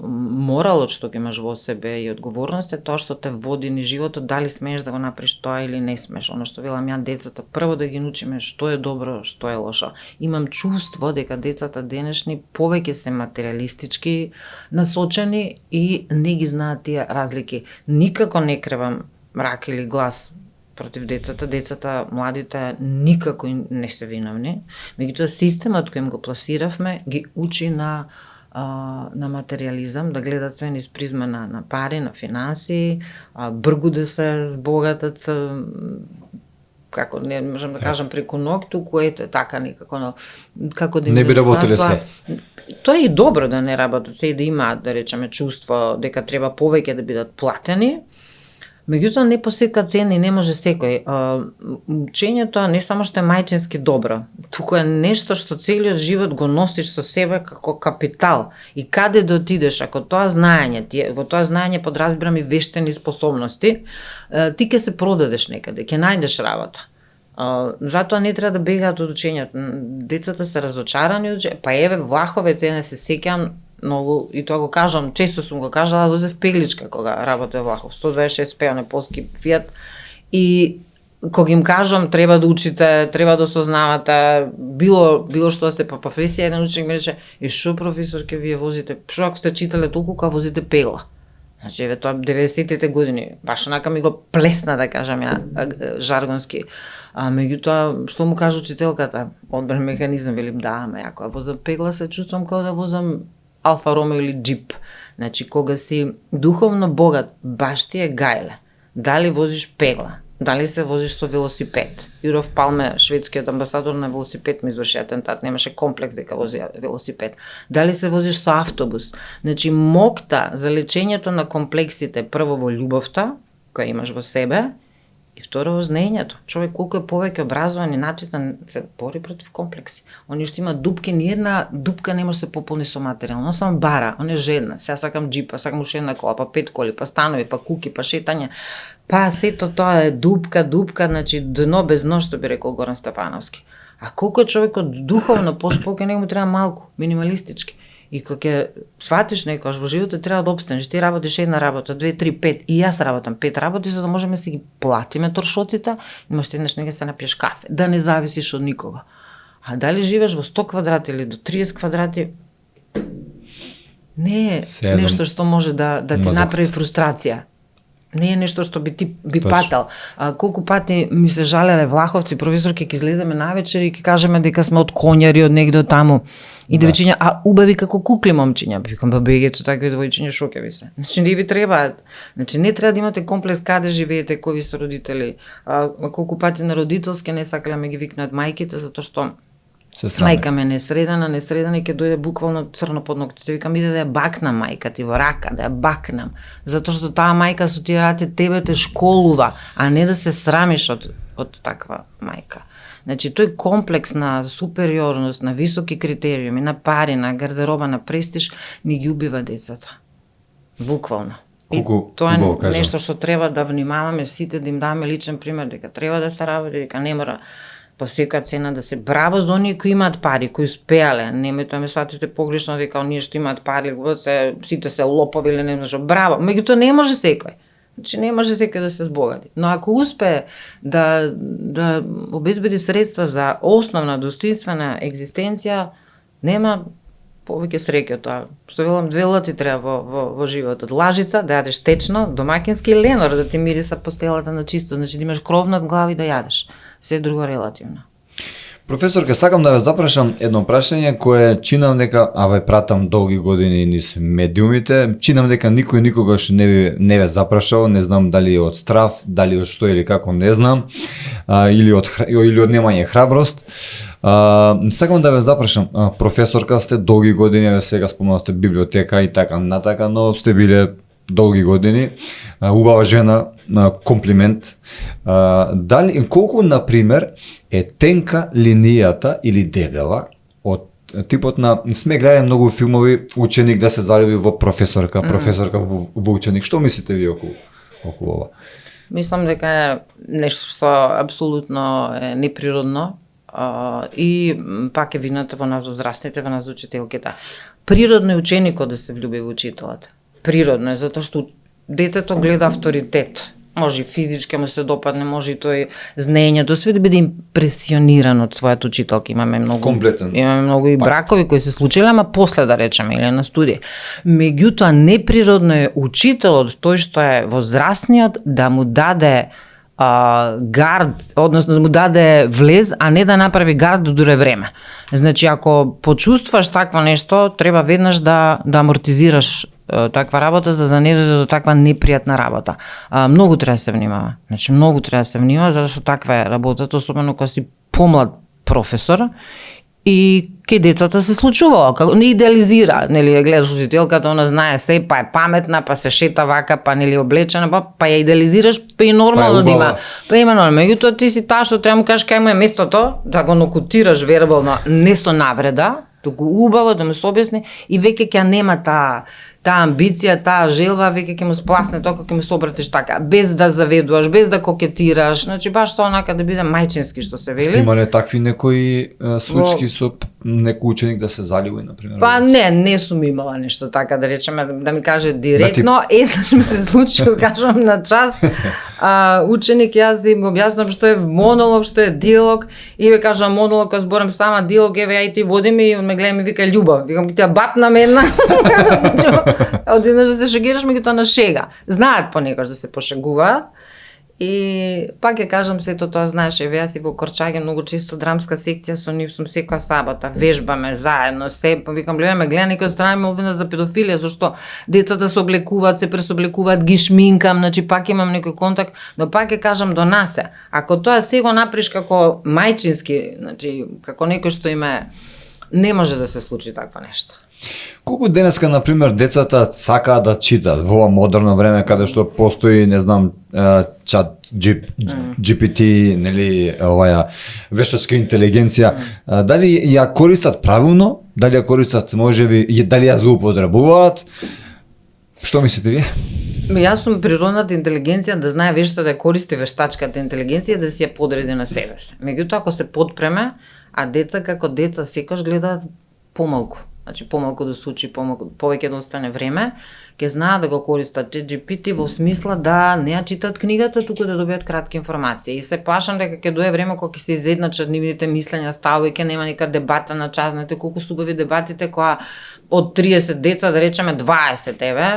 моралот што ги имаш во себе и одговорност е тоа што те води низ животот, дали смееш да го направиш тоа или не смееш. Оно што велам ја, децата прво да ги научиме што е добро, што е лошо. Имам чувство дека децата денешни повеќе се материјалистички насочени и не ги знаат тие разлики. Никако не кревам мрак или глас против децата, младите никако не се виновни. Меѓутоа системот кој им го пласиравме ги учи на материјализам, да гледат све низ призма на пари, на финанси, бргу да се збогатат, како не можам да кажам преку ног, туку ете така некако, но како да не би работеле се. Тоа е и добро да не работат се и да имаат, да речеме, чувство дека треба повеќе да бидат платени. Меѓутоа не по сека цена и не може секој. Учењето не само што е мајчински добро, туку е нешто што целиот живот го носиш со себе како капитал. И каде да отидеш, ако тоа знаење, во тоа знаење подразбирам и вештини способности, ти ќе се продадеш некаде, ќе најдеш работа. Затоа не треба да бегаат од учењето. Децата се разочарани од учењето. Па еве Влаховец, не се сеќам многу, и тоа го кажам, често сум го кажала, возев пегличка кога работев Влахов, 126 пејане полски Фиат, и кога им кажам треба да учите, треба да осознавате, било што сте по професија, еден ученик ми рече, и шо професорке вие возите, шо ако сте читале толку кога возите пегла? Значи, еве тоа 90-тите години, баш онака ми го плесна, да кажам ја, жаргонски. Меѓутоа, што му кажа учителката, одбран механизам, велим, да, ама ја кога возам пегла се чувствам како да возам Алфа Ромео или Джип. Значи, кога си духовно богат, баш ти е гајле. Дали возиш пегла, дали се возиш со велосипед. Јуров Палме, шведскиот амбасадор на велосипед, ми изврши атентат, немаше комплекс дека вози велосипед. Дали се возиш со автобус. Значи, мокта за лечењето на комплексите, прво во љубовта, која имаш во себе, и второ во знаењето. Човек колку е повеќе образован и начитан се бори против комплекси. Они што има дупки, ни една дупка не може се пополни со материјал, но само бара, он е жедна. Сега сакам джипа, сакам уште една кола, па 5 коли, па станови, па куки, па шетање. Па сето тоа е дупка, значи дно без дно, што би рекол Горан Стефановски. А колку е човекот духовно поспокоен, него му треба малку, минималистички. И кога ќе сватиш некојаш во животот треба да обстанеш, ти работиш една работа, 2, 3, 5 и јас работам 5 работи за да можеме да си ги платиме трошоците, имаш еднаш нега се напиеш кафе, да не зависиш од никого. А дали живееш во 100 квадрати или до 30 квадрати, не е нешто што може да ти направи фрустрација. Не е нешто што би патал. Колку пати ми се жалеле влаховци, професорки, ќе излеземе навечер и ќе кажеме дека сме од конјари од негде од таму. И девојчиња, а убави како кукли момчиња. Викам, бегето такви девојчиња шоке ви се. Значи не ви требаат. Значи не треба да имате комплекс каде живеете, кои ви се родители. Колку пати на родителски не сакале ме ги викнат мајките затоа што мајка ме несредана и ќе дојде буквално црно под ноктите. Викам, иде да ја бакнам мајка ти во рака, да ја бакнам. Затоа што таа мајка со тие раце тебе те школува, а не да се срамиш од таква мајка. Значи, тој комплекс на супериорност, на високи критериуми, на пари, на гардероба, на престиж, ни ги убива децата. Буквално. И тоа е нешто што треба да внимаваме сите, да им даваме личен пример, дека треба да се работи, дека не мора по секоја цена да се браво за оние кои имаат пари, кои успеале. Немојте ме сватите погрешно дека оние што имаат пари, сите се лопови или не знам, браво. Меѓутоа не може секој. Значи не може секој да се збогати. Но ако успее да обезбеди средства за основна достоинствена екзистенција, нема повеќе среќа тоа. Што велам, 2 лати треба во животот. Лажица, да јадеш течно, домакински, ленор, да ти мириса постелата на чисто, значи да имаш кров над глава и да јадеш. Се друго релативно. Професорка, сакам да ве запрашам едно прашање кое чинам дека, пратам долги години низ медиумите, чинам дека никој никогаш не ве запрашал, не знам дали од страв, дали од што или како, не знам, или од немање храброст. Сакам да ве запрашам, професорка сте долги години, сега спомнавте библиотека и така натака, но сте биле долги години, убава жена, комплимент. Дали, колку, например, е тенка линијата или дебела од типот на, сме гледали многу филмови, ученик да се залюби во професорка, професорка во ученик. Што мислите ви околу ова? Мислам дека е нешто што апсолутно е неприродно и пак е вината во нас возрастните, во нас учителките. Природно е ученикот да се влюби во учителот. Природно е, затоа што детето гледа авторитет. Може и физички му се допадне, може и тој знаењето, све да биде импресиониран од својата учителка. Имаме многу и бракови кои се случиле, ама после да речеме, или на студија. Меѓутоа, неприродно е учителот, тој што е возрастниот, да му даде гард, односно да му даде влез, а не да направи гард до дуре време. Значи, ако почувствуваш такво нешто, треба веднаш да амортизираш таква работа, за да не дојде до таква непријатна работа. Многу треба да се внимава. Значи, многу треба да се внимава, затоа што таква е работата, особено кога си помлад професор, и кај децата се случувало, како не идеализира, нели, гледаш учителката, она знае се, па е паметна, па се шета вака, па нели облечена, па ја идеализираш, па и нормално да има. Па има нормално. Меѓутоа ти си таа што треба му кажеш кај му е местото, да го нокутираш вербално, не со навреда, туку убаво да му се објасни и веќе ќе нема таа амбиција, таа желба, веќе ќе му спласне тоа како ќе му се обратиш така, без да заведуваш, без да кокетираш, значи баш тоа онака да биде мајчински што се вели. Сте имале такви некои случаи со некој ученик да се залюби, например? Па не сум имала нешто така, да речеме, да ми каже директно, еднаш ми се случи, кажувам на час, ученик, јас да им објаснам што е монолог, што е диалог, и ве кажам монолог, кога зборам сама, диалог, еве ја и ти водим и он ме гледа и ми вика љубов. Викам, ти ја батнам една. Одеднаш да се шегираш, меѓутоа на шега. Знаат понекогаш да се пошегуваат. И пак ја кажам сето тоа, знаеш, еве јас и во Корчаѓе многу често драмска секција со нив сум секоја сабота, вежбаме заедно, викам гледа некој страна ме обвина за педофилија, зашто децата се облекуваат, се пресоблекуваат, ги шминкам, значи пак имам некој контакт, но пак ја кажам до нас е. Ако тоа се го направиш како мајчински, значи како некој што има, не може да се случи таква нешто. Колку денеска, например, децата сакаат да читат во ова модерно време каде што постои, не знам, чат GPT, нели, оваа вештачка интелигенција, дали ја користат правилно, дали ја користат можеби, дали ја злоупотребуваат? Што мислите вие? Јас сум природната интелигенција да знае вешто да ја користи вештачката интелигенција да си ја подреди на себе се. Меѓутоа, ако се подпреме, а деца како деца секогаш гледаат помалку. значи помалку да се учи, повеќе да остане време, ќе знаат да го користат ChatGPT во смисла да не ја читат книгата, туку да добијат кратки информации. И се плашам дека ќе дое време кога ќе се изедначат нивните мислења, ставови, ќе нема нека дебата на час, знаете колку се убави дебатите која од 30 деца, да речеме 20 еве,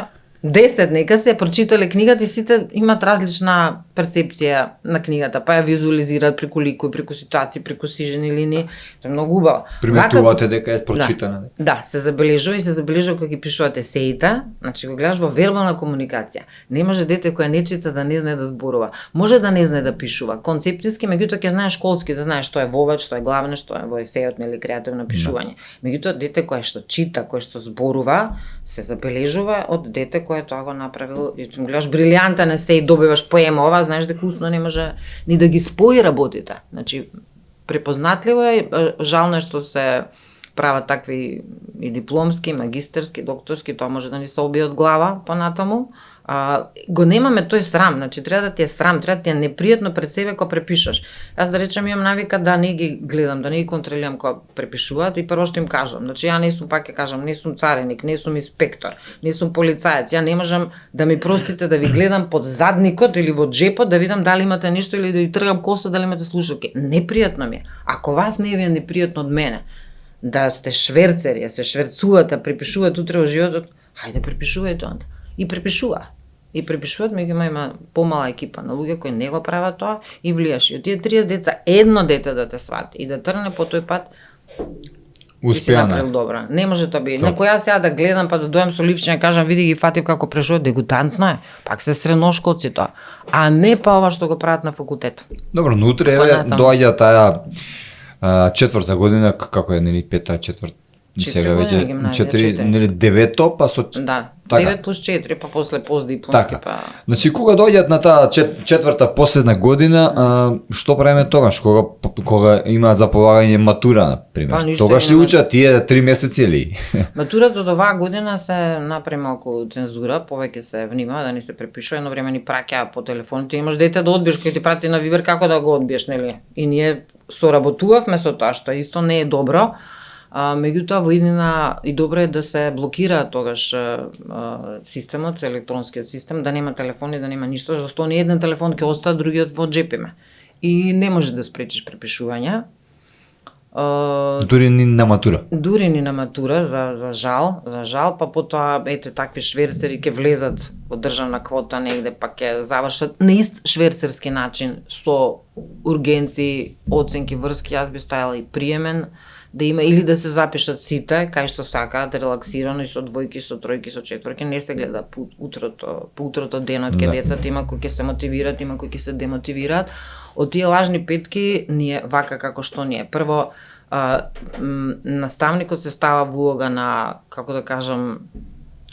10 нека се прочитале книгата и сите имат различна перцепција на книгата, па ја визуализираат преку ликови, преку ситуации, преку сижени линии. Тоа е многу убаво. Приметувате дека е прочитана. Да, се забележува и се забележува кога ги пишувате есеите, значи го гледаш во вербална комуникација. Не може дете кој не чита да не знае да зборува. Може да не знае да пишува. Концепцијски, меѓутоа ќе знаеш школски да знаеш што е вовед, што е главно, што е во есеот или креативно пишување. Меѓутоа дете кое што чита, кое што зборува, се забележува од дете кое тоа го направил. И гледаш брилјантен есеј, добиваш поема ова, знаеш дека усно не може ни да ги спои работите. Значи, препознатливо е, жално е што се прават такви и дипломски, магистерски, докторски, тоа може да ни се оби од глава понатаму. Го немаме тој срам, значи треба да ти е срам, треба да ти е непријатно пред себе кога препишаш. Јас да речем имам навика да не ги гледам, да не ги контролирам кога препишуваат и прво што им кажам, значи ја не сум, пак ќе кажам, не сум цареник, не сум инспектор, не сум полицаец, ја не можам да ми простите да ви гледам под задникот или во джепот да видам дали имате нешто или да ви тргам коса, дали имате слушалки. Непријатно ми е. Ако вас не ви е непријатно од мене, да сте шверцери, се шверцувате, препишувате утре во животот, хајде препишувајте онда. И препишуваат. И препишуваат, меѓутоа има помала екипа на луѓе кои не го прават тоа и влијаш. И од тие 30 деца, едно дете да те свати и да тргне по тој пат, успеана. Добро. Не може тоа би. Некој јас сега да гледам па да дојам со ливчиња, кажам види ги фатив како прешуваат, дегутантно е. Пак се средношколци тоа. А не па ова што го прават на факултетот. Добро, но утре доаѓа таа четврта година, како е, нели, пета, четврта, сега веќе 4, нели 9-то, па со да, така. 9 плюс 4, па после постдипломски, така. па. Значи кога доаѓаат на таа четврта последна година, што правиме тогаш, кога имаат за полагање матура, на пример. Па, тогаш ли учат тие 3 месеци или? Матурата од оваа година се направи малку цензура, повеќе се внимава да не се препишува, едно време ни праќаа по телефоните, имаш дете да одбиеш кој ти прати на Вибер, како да го одбиеш, нели? И ние соработувавме со тоа, што исто не е добро. Меѓутоа во иднина и добро е да се блокира тогаш системот, електронскиот систем, да нема телефони, да нема ништо, зашто не еден телефон ќе остане, другиот во джепиме. И не може да спречиш препишување. Дури ни на матура. Дури ни на матура, за жал, па потоа ете такви шверцери ќе влезат во државна квота негде, па ќе завршат на ист шверцерски начин со ургенции, оценки, врски. Јас би стојала и приемен да има или да се запишат сите кај што сакаат релаксирано и со двојки, со тројки, со четворки, не се гледа по утрото денот ке децата, има кои ќе се мотивираат, има кои ќе се демотивираат. Од тие лажни петки ние вака како што ние. Прво наставникот се става во улога на, како да кажам,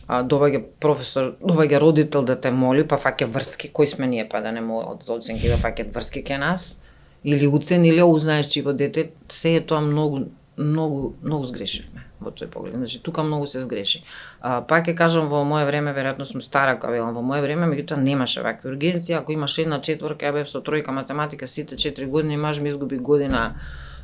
доваѓа професор, доваѓа родител да те моли, па фаќа врски, кои сме ние па да не молат за оценки, да фаќат врски ке нас, или уцен, или узнаеш че во дете, се е тоа многу сгрешивме во тој поглед. Значи тука многу се сгреши. Пак ќе кажам, во мое време, веројатно сум стара кога велам, во мое време меѓутоа немаше вакви ургенции, ако имаш една четворка, ја бев со тројка математика сите 4 години, маж ми изгуби година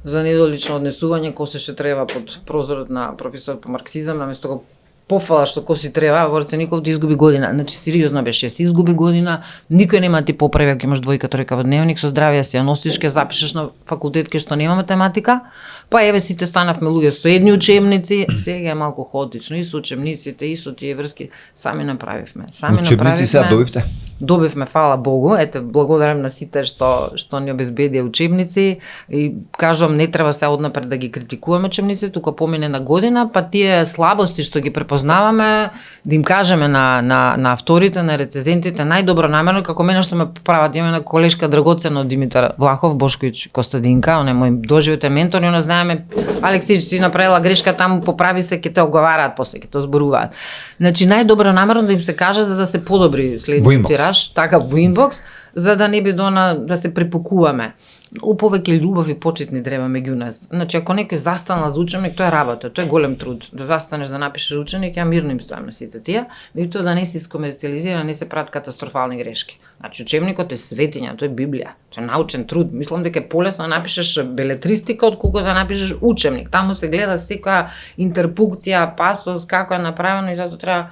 за недолично однесување, косеше треба под прозорот на професорот по марксизам, наместо го пофала што коси треба, Ворцеников ти изгуби година. Значи сериозно беше, си изгуби година, никој нема ти поправи ако имаш двојка, тројка во дневник, со здравје си ја носиш, ке запишеш на факултет кај што нема математика. Па еве сите станавме луѓе со едни учебници, сега е малку хаотично и со учебниците и со тие врски сами направивме. Учебници сега добивте? Добивме, фала Богу, ете, благодарам на сите што ни обезбедија учебници и кажувам не треба се однапред да ги критикуваме учебници, тука помине на година, па тие слабости што ги препознаваме, да им кажеме на авторите, на рецензентите најдобро намерно, како мене што ме поправат, има на колешка драгоцена од Димитар Влахов, Бошковиќ Костадинка, он е мој доживотен ментор и она знаеме, Алексич си направила грешка таму, поправи се, ќе те оговараат после, ќе те зборуваат. Значи најдобро намерно да им се каже за да се подобри следниот тираж, така во инбокс, за да не би да се препукуваме. повеќе љубов и почитни треба меѓу нас. Значи, ако некој застанал за ученик, тоа е работа, тоа е голем труд. Да застанеш да напишеш ученик, ја мирно им стојам на сите тие, меѓутоа да не се искомерцијализира, не се прават катастрофални грешки. Значи, учебникот е светиња, тоа е Библија, тоа е научен труд. Мислам дека е полесно да напишеш белетристика отколку да напишеш учебник. Таму се гледа секоја интерпункција, пасос, како е направено и затоа треба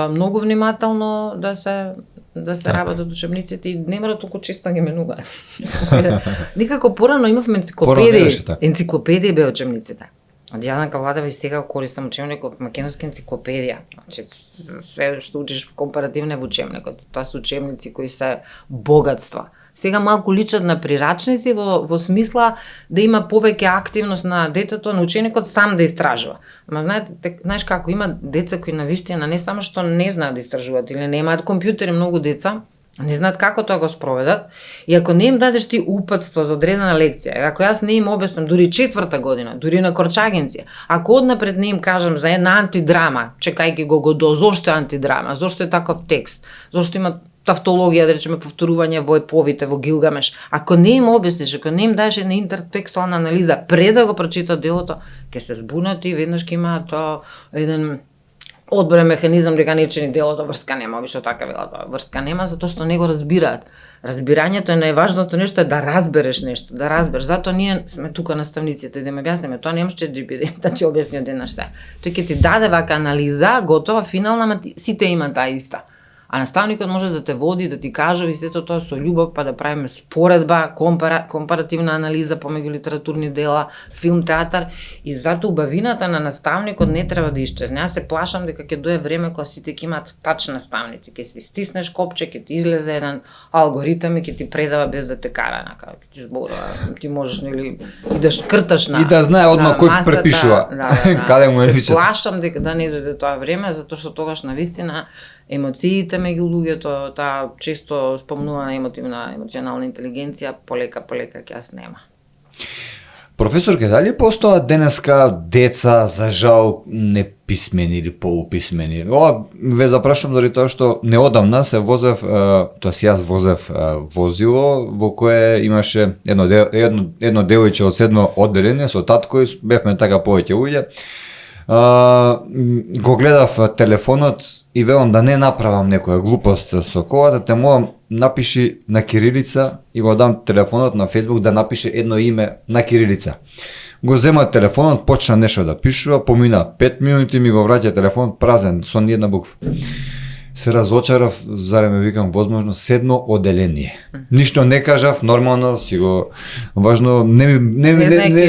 многу внимателно да се работат учебниците и не мора толку често ги менуваат. Некако порано имавме енциклопедии беа учебниците. Од Јаданка Владева и сега користам учебник од македонска енциклопедија. Значи, све што учиш компаративно во учебникот, тоа се учебници кои се богатства. Сега малку личат на прирачници во смисла да има повеќе активност на детето, на ученикот сам да истражува. Ама знаеш како има деца кои навистина не само што не знаат да истражуваат или немаат компјутери, многу деца не знаат како тоа го спроведат и ако не им дадеш ти упатство за одредена лекција, ако јас не им обяснам дури 4-та година, дури на корчагенција, ако однапред не им кажам за една антидрама, чекајќи го зошто е антидрама, зошто е таков текст, зошто има тавтологија, да речеме повторување во еповите, во Гилгамеш. Ако не им обясниш, ако не им дадеш една интертекстуална анализа пред да го прочитат делото, ќе се збунат и веднаш ќе имаат еден одборен механизам дека не чини делото, врска нема, обично така вела тоа. Врска нема затоа што не го разбираат. Разбирањето е најважното нешто, е да разбереш нешто, да разбереш. Затоа ние сме тука наставниците да им објасниме, тоа не може GPT да ти објасни одеднаш се. Тој ќе ти даде вака анализа, готова, финална, сите имаат таа иста. А наставникот може да те води, да ти кажува и сето тоа со љубов, па да правиме споредба, компаративна анализа помеѓу литературни дела, филм, театар. И затоа убавината на наставникот не треба да исчезне. Јас се плашам дека ќе дое време кога сите ќе имаат тач наставници, ќе си стиснеш копче, ќе ти излезе еден алгоритам и ќе ти предава без да те кара, нака, ќе ти зборува, ти можеш нели и да шкрташ на и да знае одма кој препишува. Каде му е вичат. Плашам дека да не дојде тоа време, затоа што тогаш навистина емоциите меѓу луѓето, таа често спомнувана емоционална интелигенција, полека ќе ја снема. Професорке, дали постојат денеска деца за жал неписмени или полуписмени? Ова ве запрашувам заради тоа што неодамна се возев, тоест јас возев возило во кое имаше едно девојче од 7 одделение со татко и бевме така повеќе луѓе. Го гледав телефонот и велам да не направам некоја глупост со колата, те молам напиши на кирилица и го дам телефонот на Facebook да напише едно име на кирилица. Го зема телефонот, почна нешто да пишува, помина 5 минути, ми го враќа телефонот празен, со ни една буква. Се разочарав, зареме викам, возможно 7 одделение. Ништо не кажав, нормално си го важно, не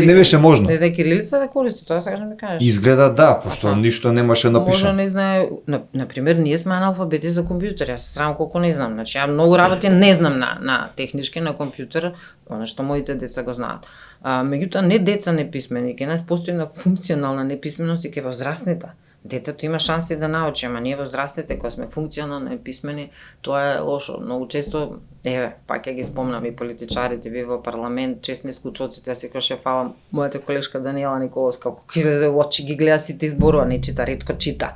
беше можно. Не знае кирилица да користи, тоа сакаш да ми кажеш. Изгледа да, пошто ништо немаше напишано. Може не знае, на пример, ние сме аналфабети за компјутер, јас се срамам колку не знам. Значи ја многу работи не знам на технички на компјутер, она што моите деца го знаат. Меѓутоа не деца неписмени, ке нас постои на функционална неписменост и ке возрастните. Детето има шанси да научи, ама ние возрастните кои сме функционално неписмени, тоа е лошо. Многу често, пак ја ги спомнам и политичарите, вие во парламент, честни случоците, јас секогаш ја фалам мојата колешка Даниела Николовска, кога излезе во очи ги гледа сите изборува, не чита, ретко чита.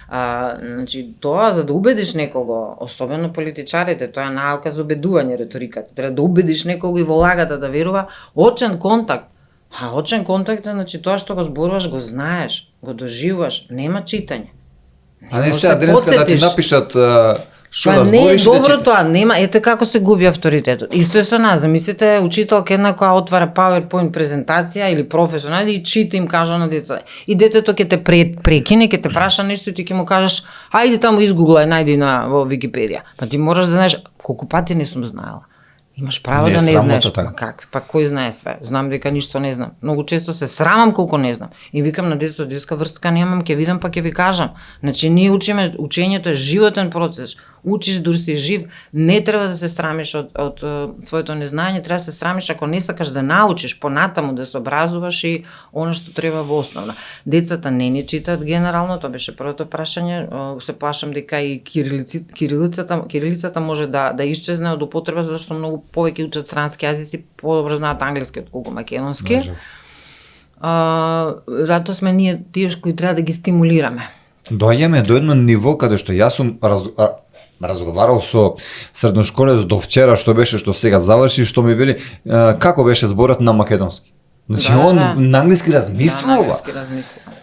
Значи, тоа за да убедиш некого, особено политичарите, тоа е наука за убедување, риториката. Треба да убедиш некого и во лагата да верува, очен контакт. Очен контакт е, значи, тоа што го зборуваш, го знаеш, го доживуваш, нема читање. А не сега денеска да ти напишат што да збориш, не е добро тоа, нема, ете како се губи авторитетот. Исто е со нас, замислите учителка една која отвара PowerPoint презентација или професор, најде и чита им кажа на деца. И детето ќе те прекине, ќе те праша нешто и ти ќе му кажеш, ајде таму изгуглај, најди во Википедија. Па ти мораш да знаеш колку пати не сум знаела. Имаш право да не знаеш. Па кој знае све? Знам дека ништо не знам. Многу често се срамам колку не знам. И викам на детето, детска врска немам, ќе видам па ќе ви кажам. Значи ние учиме, учењето е животен процес. Учиш дури си жив, не треба да се срамиш од своето незнање, треба да се срамиш ако не сакаш да научиш понатаму, да се образуваш и она што треба во основна. Децата не ни читаат генерално, тоа беше првото прашање, се плашам дека и кирилицата може да исчезне од употреба зашто многу повеќе учат странски јазици, подобро знаат англиски отколку македонски. Затоа сме ние тие кои треба да ги стимулираме. Доаѓаме до едно ниво каде што јас сум разговарал со средношколец до вчера што беше што сега заврши, што ми вели како беше зборот на македонски. Значи он на англиски размислува. Да, на англиски размислува.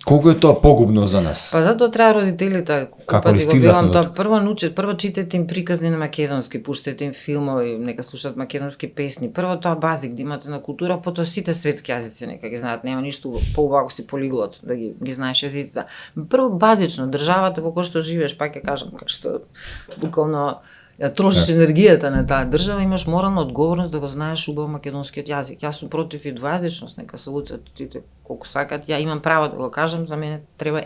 Колку е тоа погубно за нас? Па затоа треба родителите, Како ли го стигнавме велам, до тоа прво читате им приказни на македонски, пуштете им филмови, нека слушаат македонски песни. Прво тоа базик да имате на култура, потоа сите светски јазици нека ги знаат, нема ништо поубаво си полиглот да ги знаеш јазиците. Прво базично државата во која што живееш, пак ќе кажам, како што буквално ја трошиш енергијата на таа држава, имаш морална одговорност да го знаеш убаво македонскиот јазик. Јас сум против и двојазичност, нека се лутат сите колку сакат. Ја имам право да го кажам, за мене треба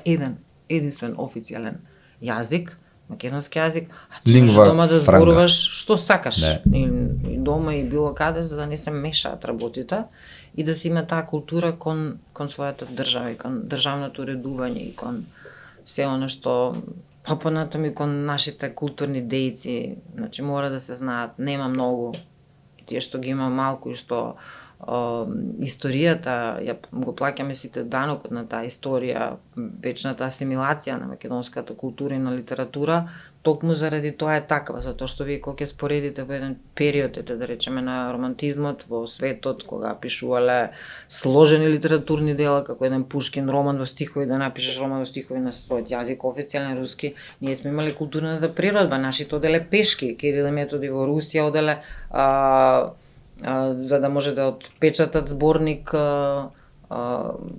единствен официјален јазик, македонски јазик, а ти можеш дома да зборуваш што сакаш. И дома и било каде, за да не се мешаат работите и да се има таа култура кон својата држава и кон државното уредување и кон се оно што понатаму и кон нашите културни дејци, значи мора да се знаат, нема многу. И тие што ги има малку и што историјата, ја го плаќаме сите данокот на таа историја, вечната асимилација на македонската култура и на литература, токму заради тоа е таква, затоа што вие кога ќе споредите во еден период, да речеме на романтизмот во светот, кога пишувале сложени литературни дела, како еден Пушкин роман во стихови, да напишеш роман во стихови на својот јазик, официјален руски, ние сме имали културната природба, нашите оделе пешки, Кирил и Методи во Русија оделе за да може да отпечатат зборник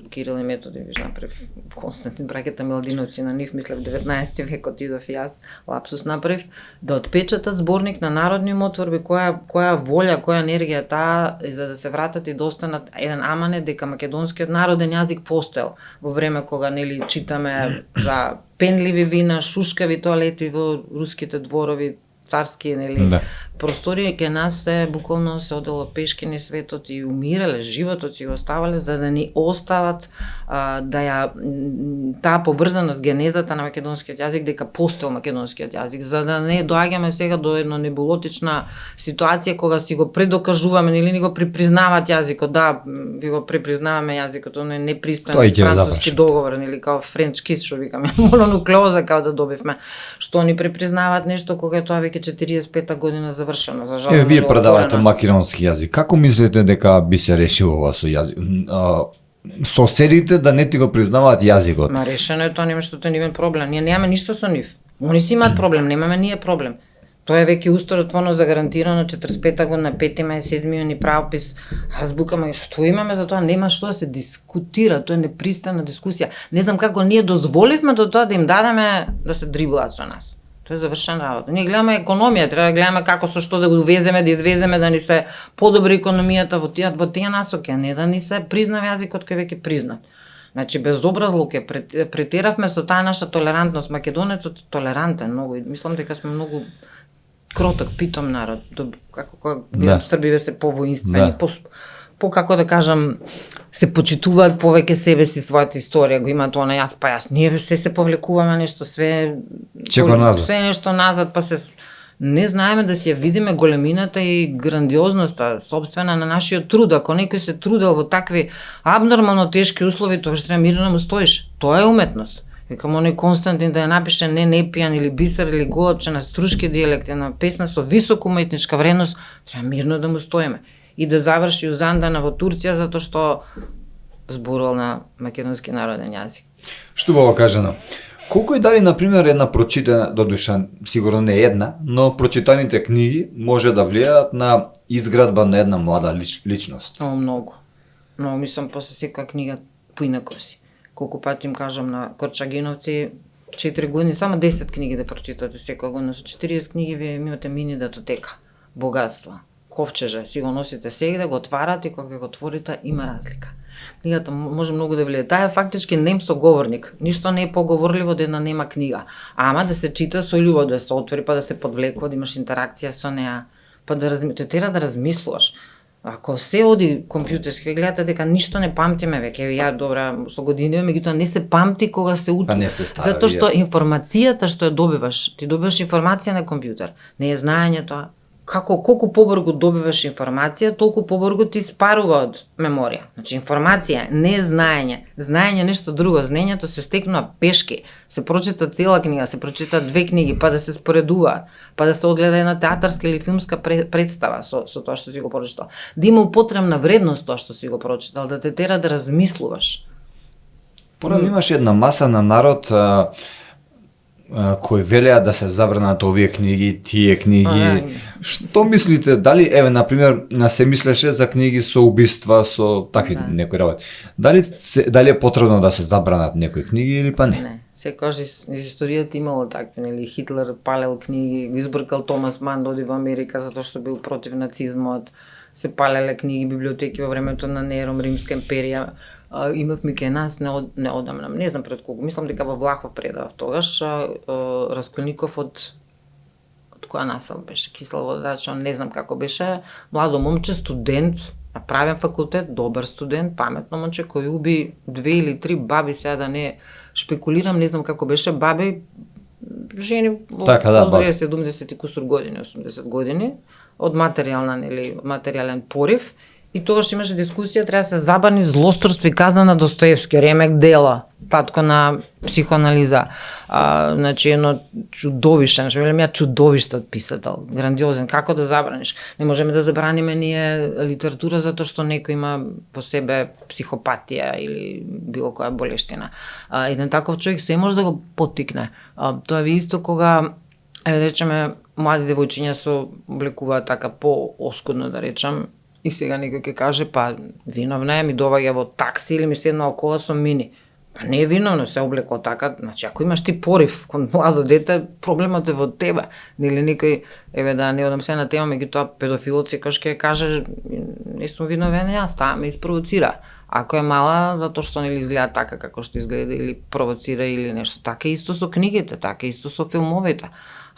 Кирил и Методи, виж направив Константин браќата Миладиновци на нив, мислев 19 векот идов и јас, лапсус направив, да отпечатат зборник на народни умотворби, која волја, која енергија таа, за да се вратат и да останат еден аманет дека македонскиот народен јазик постоел во време кога нели читаме за пенливи вина, шушкави тоалети во руските дворови, царски, нели, простори, ке нас се буквално се одело пешки низ светот и умирале, животот си го оставале за да ни остават да ја таа поврзаност, генезата на македонскиот јазик, дека постоел македонскиот јазик, за да не доаѓаме сега до една небулотична ситуација кога си го предокажуваме или ни го припризнават јазикот, да, ви го припризнаваме јазикот, он е непристоен француски договор, или као French kiss, што викаме, мононуклеоза као да добивме, што ни припризнават нешто кога тоа веќе 45-та година завршено, за жал. Вие предавате македонски јазик. Како мислите дека би се решило ова со јазик? Соседите да не ти го признаваат јазикот? Ма решено е тоа, нема што тоа нивен проблем. Ние немаме ништо со нив. Они си имаат проблем, немаме ние проблем. Тоа е веќе уставотворно загарантирано 45-та година, 5 мај, 7 јуни правопис, азбука, што имаме за тоа, нема што да се дискутира, тоа е непристана дискусија. Не знам како ние дозволивме до тоа да им дадеме да се дриблаат со нас. Тоа е завршена работа. Ние гледаме економија, треба да гледаме како со што да го увеземе, да извеземе, да ни се подобри економијата во тие насоки, а не да ни се признава јазикот кој веќе признат. Значи безобразлук е, претеравме со таа наша толерантност. Македонецот е толерантен многу и мислам дека сме многу кроток, питом народ, како Србиве се повоинствени, по како да кажам, се почитуваат повеќе себе си, својата историја, го има тоа на јас, ние се повлекуваме нешто, све нешто назад, па се не знаеме да си ја видиме големината и грандиозноста собствена на нашиот труд. Ако некој се трудел во такви абнормално тешки услови, тоа што треба мирно му стоиш. Тоа е уметност. Викам, оној Константин да ја напише не Непијан или Бисер или Голапче на струшки дијалекти, на песна со висока уметничка вредност, треба мирно да му стоиме. И да заврши Узандана во Турција, затоа што зборувал на македонски народен јазик. Што бава кажано? Колку и дали, например, една прочитана, додуша, сигурно не една, но прочитаните книги може да влијаат на изградба на една млада личност? Многу. Но мислам, после секоја книга поинако си. Колку пати им кажам на Корчагиновци, 4 години, само 10 книги да прочитате секоја година, со 40 книги вие имате мини датотека, богатство. Ковчеже, си го носите сега, го отварате и кога го отворите, има разлика. Книгата може многу да влијае. Таа е фактички немсоговорник. Ништо не е поговорливо да една нема книга. Ама да се чита со љубов, да се отвори, па да се подвлекува, да имаш интеракција со неа, па да тера да размислуваш. Ако се оди компјутерски, гледате дека ништо не памтиме веќе, ја добра со години, меѓутоа не се памти кога се учи. Затоа што информацијата што ја добиваш, ти добиваш информација на компјутер, не е знаење тоа. колку побрзо добиваш информација, толку побрзо ти спарува од меморија. Значи информација не е знаење. Знаење е нешто друго. Знаењето се стекнува пешки. Се прочита цела книга, се прочита 2 книги, па да се споредуваат, па да се одгледа една театарска или филмска представа со тоа што си го прочитал. Да има употребна вредност тоа што си го прочитал, да те тера да размислуваш. Порам имаш една маса на народ кои велеа да се забранат овие книги, тие книги. Што мислите, дали например се мислеше за книги со убиства, со такви некои работи. Дали е потребно да се забранат некои книги или па не? Не. Секогаш из историјата имало такви, нели, Хитлер палел книги, го избркал Томас Ман да оди во Америка затоа што бил против нацизмот. Се палеле книги, библиотеки во времето на Нерон, Римска империја. Имавме кај нас неодамна, не знам пред колку, мислам дека во Влахов предавав тогаш, Расколников од која насел беше, кисловодач, не знам како беше, младо момче, студент, на правен факултет, добар студент, паметно момче, кој уби 2 или 3 баби, сега да не шпекулирам, не знам како беше, баби, жени во 70 и кусур години, 80 години, од материјален порив. И тогаш имаше дискусија, треба да се забрани злосторство и казна на Достоевски, ремек дела, татко на психоанализа. Значи, едно чудовишен, што велем ја чудовиште од писател, грандиозен, како да забраниш? Не можеме да забраниме ние литература затоа што некој има во себе психопатија или било која болештина. Еден таков човек се може да го поттикне. Тоа ви исто кога, да речеме, млади девојчиња се облекуваат така по-оскудно, да речам, и сега некој ќе каже, па виновна е, ми доваѓа во такси или ми седна кола со мини. Па не е виновно, се облеко така, значи ако имаш ти порив кон младо дете, проблемот е во тебе. Или некој, да не одам се на тема, меѓутоа педофилот секогаш ќе каже, не сум виновен јас, таа ме испровоцира. Ако е мала, затоа што нели изгледа така како што изгледа или провоцира или нешто. Така исто со книгите, така исто со филмовите.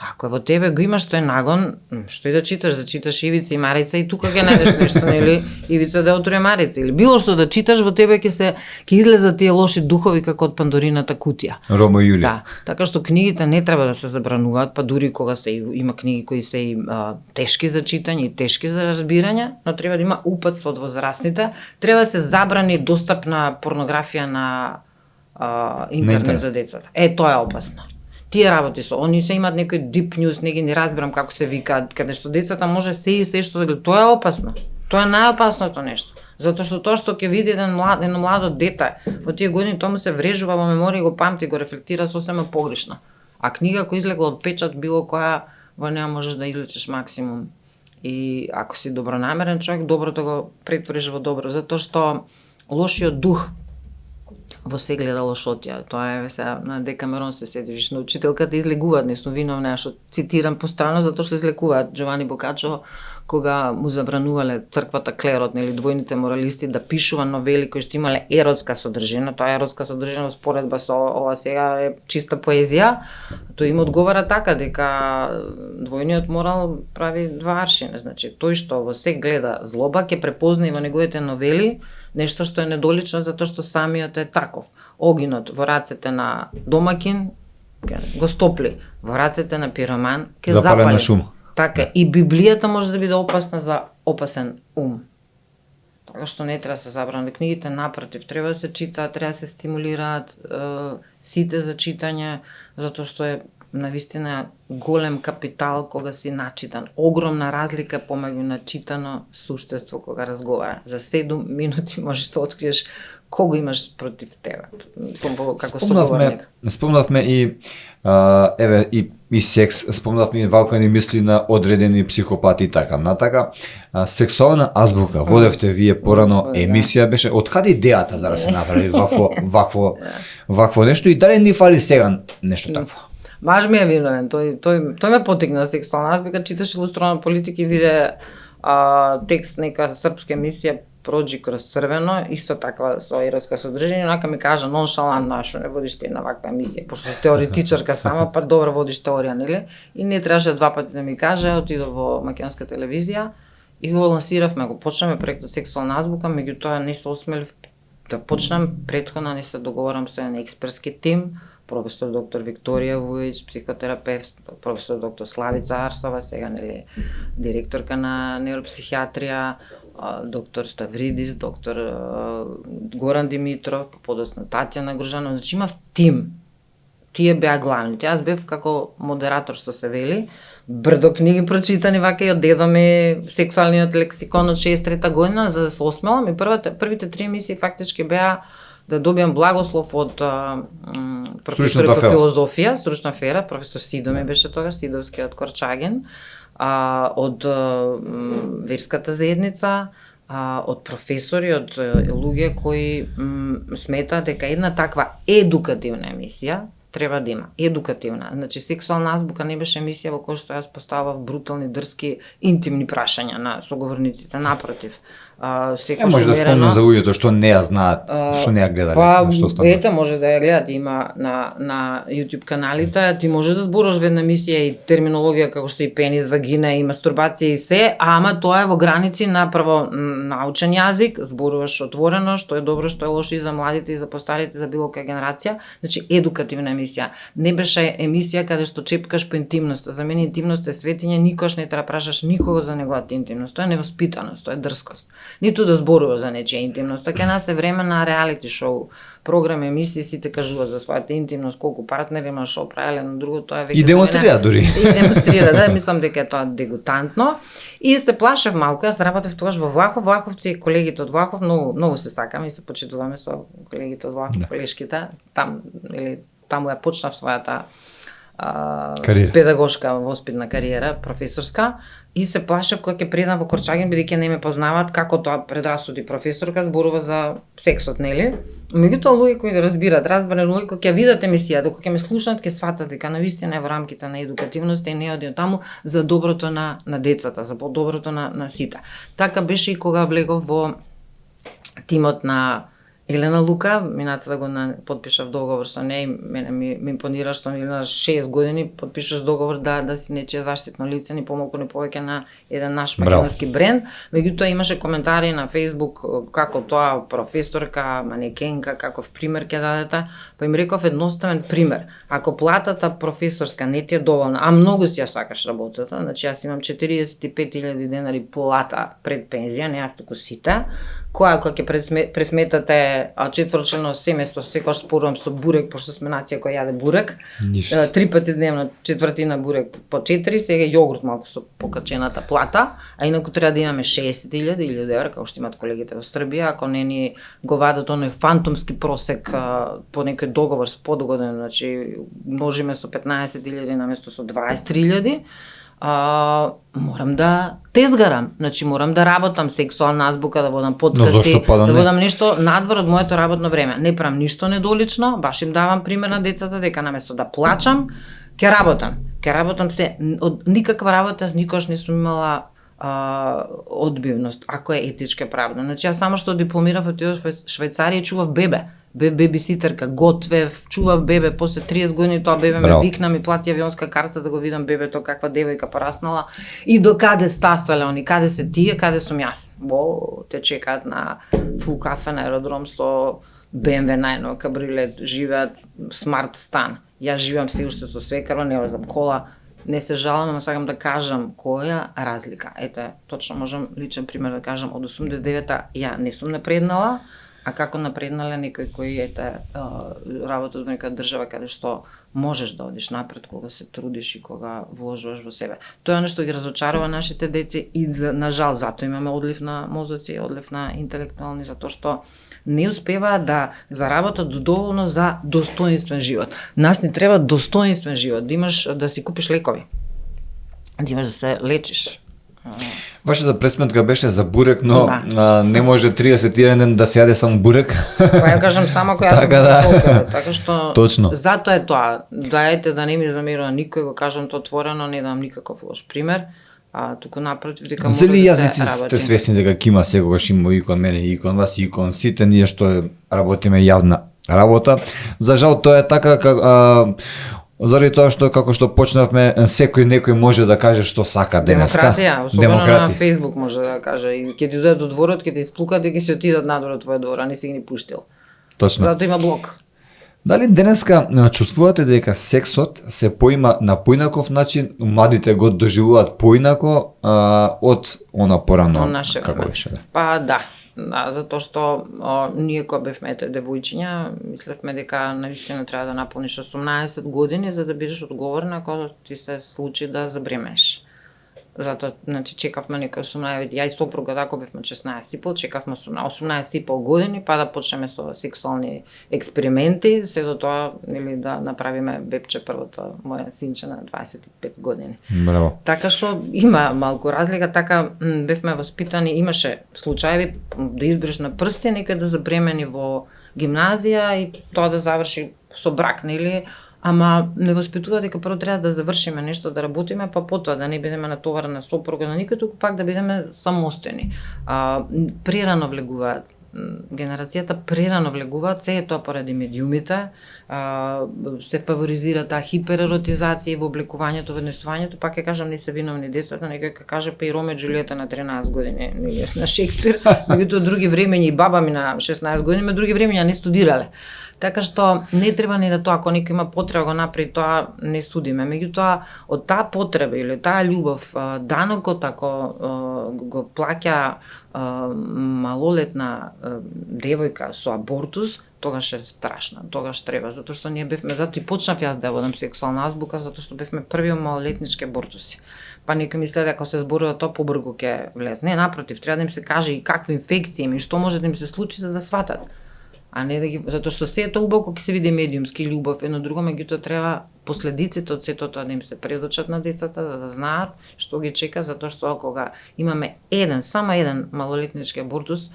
Ако во тебе го имаш тој нагон, што и да читаш Ивица и Марица и тука ќе најдеш нешто, нели, Ивица да отвори Марица или било што да читаш, во тебе ќе излезат тие лоши духови како од Пандорината кутија. Рома и Јулија. Да, така што книгите не треба да се забрануваат, па дури кога има книги кои се и тешки за читање и тешки за разбирање, но треба да има упатство од возрастните, треба да се забрани достапна порнографија на интернет за децата. Тоа е опасно. Тие работи со, они се имаат некој deep news, не разбирам како се викаат, каде што децата може се и се што да гледа. Тоа е опасно. Тоа е најопасното нешто. Затоа што тоа што ќе види едно младо дете во тие години, тоа му се врежува во меморија, го памти, го рефлектира сосема погрешно. А книга која излегла од печат било која во неа можеш да излечеш максимум. И ако си добронамерен човек, доброто го претвориш во добро, затоа што лошиот дух во се гледа лошотија. Тоа е сега на Декамерон се седиш на учителката излегуваат, не сум виновна, што цитирам пострано затоа што излекуваат. Джовани Бокачо кога му забранувале црквата клерот, нели двојните моралисти да пишува новели кои што имале еротска содржина, тоа еротска содржина во споредба со ова сега е чиста поезија, тој им одговара така дека двојниот морал прави два аршина, значи тој што во се гледа злоба ќе препознае во неговите новели нешто што е недолично затоа што самиот е таков. Огинот во рацете на домакин го стопли, во рацете на пироман ќе запали. Шум. Така, и Библијата може да биде опасна за опасен ум. Така што не треба да се забрани книгите, напротив, треба да се читаат, треба да се стимулираат сите за читање, затоа што е навистина голем капитал кога си начитан. Огромна разлика помеѓу начитано суштество кога разговара. За 7 минути можеш да откриеш кого имаш против тебе. Како соговорник. Спомнавме и и секс, спомнавме и валкани мисли на одредени психопати и така натака. Сексуална азбука, водевте вие порано емисија беше. Од каде идејата за да се направи вакво нешто и дали ни фали сега нешто такво? Маж ми е виновен, тој ме потикна сексуална азбука, читаш илустрована политика и виде текст нека српска емисија Проđи кроз црвено, исто таква со еротска содржина, онака ми кажа ноншалантно, што не водиш ти една ваква емисија, пошто си теоретичарка сама, па добро водиш теорија, нели? И не требаше 2 пати да ми каже, отидов во македонска телевизија и го лансиравме, го почнеме проектот Сексуална азбука, меѓутоа не се осмелив да почнам, претходно не се договорам со еден експертски тим, професор доктор Викторија Вујич, психотерапевт, професор доктор Славица Арсова, сега нели директорка на невропсихијатрија, доктор Ставридис, доктор Горан Димитров, подоцна Татјана Гружанова, значи имав тим. Тие беа главните. Јас бев како модератор, што се вели, брдо книги прочитани вака и од дедо ми сексуалниот лексикон од 63-та година, за да се осмелам и првите 3 емисии фактички беа да добиам благослов од професори по филозофија, стручна афера, професор Сидоми беше тогаш, Сидовскиот Корчаген, од верската заедница, од професори, од луѓе кои сметаат дека една таква едукативна емисија треба да има. Едукативна. Значи, сексуална азбука не беше емисија во која што јас поставав брутални, дрски, интимни прашања на соговорниците, напротив. Секој може да спомнам за луѓето што не ја знаат, што не ја гледале, што стана. Ете, може да ја гледат, има на YouTube каналите, ти може да зборуваш во една емисија и терминологија како што и пенис, вагина и мастурбација и се, ама тоа е во граници на прво научен јазик, зборуваш отворено, што е добро, што е лошо и за младите и за постарите, за било која генерација, значи едукативна емисија. Не беше емисија каде што чепкаш по интимност. За мене интимност е светиње, никош не треба прашаш никого за неговата интимност. Тоа е невоспитаност, тоа е дрскост. Ниту да зборува за нечија интимност. Така нас е време на реалити шоу, програми, емисии, сите кажуваат за својата интимност, колку партнери има, шо правеле на друго, тоа е веќе. И демонстрира дури. И демонстрира, да, мислам дека е тоа дегутантно. И се плашев малку, јас работев тогаш во Влахов, влаховци, колегите од Влахов, многу се сакам и се почитуваме со колегите од Влахов, колешките, там или таму ја почнав својата педагошка воспитна кариера, професорска, и се плашев кога ќе предам во Корчаген, бидејќи не ме познаваат како тоа предрасуди професорка зборува за сексот, нели? Меѓутоа луѓе кои разберени луѓе кои ќе видат емисијата, кои ќе ме слушнат, ќе сватат дека навистина е во рамките на едукативноста и не оди таму за доброто на децата, за доброто на сите. Така беше и кога влегов во тимот на Елена Лука, минатата година потпишав договор со неј, мене ми импонира што на 6 години потпишаш договор да си нечие заштитно лице, ни помалку ни повеќе на еден наш македонски бренд. Меѓутоа имаше коментари на Facebook како тоа професорка, манекенка, каков пример ќе дадете, па им реков едноставен пример. Ако платата професорска не ти е доволна, а многу си ја сакаш работата, значи јас имам 45.000 денари плата пред пензија, не јас туку сите, кога ќе пресметате четврчлено семејство, секогаш спорувам со бурек, пошто сме нација која јаде бурек. 3 пати дневно, четвртина бурек по 4, сега јогурт малку со покачената плата, а инаку треба да имаме 60.000 евра, како што имат колегите во Србија, ако не ни го вадат оној фантомски просек по некој договор с подогоден, значи множиме со 15.000 наместо со 23.000, морам да тезгарам, значи морам да работам сексуална азбука, да водам подкасти, да водам нешто надвор од моето работно време. Не правам ништо недолично, баш им давам пример на децата дека наместо да плачам, ќе работам се, од никаква работа, аз никош не сум имала одбивност, ако е етичка правда. Значи јас само што дипломирав во Швајцарија чував бебе. Бебиситерка, готвев, чував бебе, после 30 години тоа бебе ме викна, ми плати авионска карта да го видам бебето, каква девојка пораснала и до каде стасале они, каде се тие, каде сум јас. Те чекаат на фул кафе на аеродром со BMW најнова кабрилет, живеат смарт стан. Јас живеам се уште со свекарва, не возам кола, не се жалам, ама сакам да кажам која разлика. Ете, точно можам личен пример да кажам, од 89-та ја не сум напреднала, а како напреднале некои кои работат во некоја држава каде што можеш да одиш напред кога се трудиш и кога вложуваш во себе. Тоа е нешто ги разочарува нашите деца и на жал затоа имаме одлив на мозоци, одлив на интелектуални, затоа што не успеваат да заработат доволно за достоинствен живот. Нас ни треба достоинствен живот, да имаш да си купиш лекови, да имаш да се лечиш. Вашата пресметка беше за бурек, но не може 31 ден да се јаде само бурек. Па ја кажам само која така што точно. Затоа е тоа. Дајте да не ми замерува никој, го кажам тоа отворено, не дам никаков лош пример. Туку напротив дека може да се јазици сте свесни дека има секогаш има и кон мене, и кон вас, и кон сите ние што работиме јавна работа. За жал тоа е така заради тоа што како што почнавме, некој може да каже што сака денеска. Демократија, особено на Facebook може да каже. И ќе ти дојдат од дворот, ќе те исплукат и ќе се отидат надвор од твојот двор, а не си ги ни пуштил. Точно. Затоа има блок. Дали денеска чувствувате дека сексот се поима на поинаков начин, младите го доживуваат поинако од она порано како беше? Да? Па да, затоа што ние кога бевме девојчиња, мислевме дека навистина треба да наполниш 18 години за да бидеш одговорна кога ти се случи да забремеш. Затоа, значи, чекавме некој 18, ја и сопруга тако бевме 16 и пол, чекавме 18 и пол години, па да почнеме со сексуални експерименти, се до тоа, нели, да направиме бебче првото, моја синче на 25 години. Браво. Така што има малку разлика, така бевме воспитани, имаше случаи да избереш на прсти, некој да забремени во гимназија и тоа да заврши со брак, нели, ама не воспитува дека прво треба да завршиме нешто, да работиме, па потоа да не бидеме натоварени на сопруга, на никој, туку пак да бидеме самостојни. Прерано влегуваат. Генерацијата прерано влегуваат, се е тоа поради медиумите, се фаворизира таа хипереротизација во облекувањето, во однесувањето, пак ќе кажам, не се виновни децата, некој ќе каже па и Роме и Џулиета на 13 години, на Шекспир, меѓутоа други времења и баба ми на 16 години, ме други времења не студирале. Така што не треба ни да тоа, ако некој има потреба го направи, тоа не судиме. Меѓутоа, од таа потреба или таа љубов, данокот ако го плаќа малолетна девојка со абортус, тогаш е страшно, тогаш треба, затоа што ние бевме, затоа и почнав јас да водам сексуална азбука, затоа што бевме првиот малолетнички абортуси. Па некој мисле дека ако се зборува тоа побрзо ќе влез. Не, напротив, треба да им се каже и какви инфекции има и што може да им се случи за да сватат. А не да ги, затоа што се е тоа убаво кога ќе се види медиумски љубов, едно друго, меѓутоа треба последиците од сето тоа да им се предочат на децата за да знаат што ги чека, затоа што кога имаме само еден малолетнички абортус,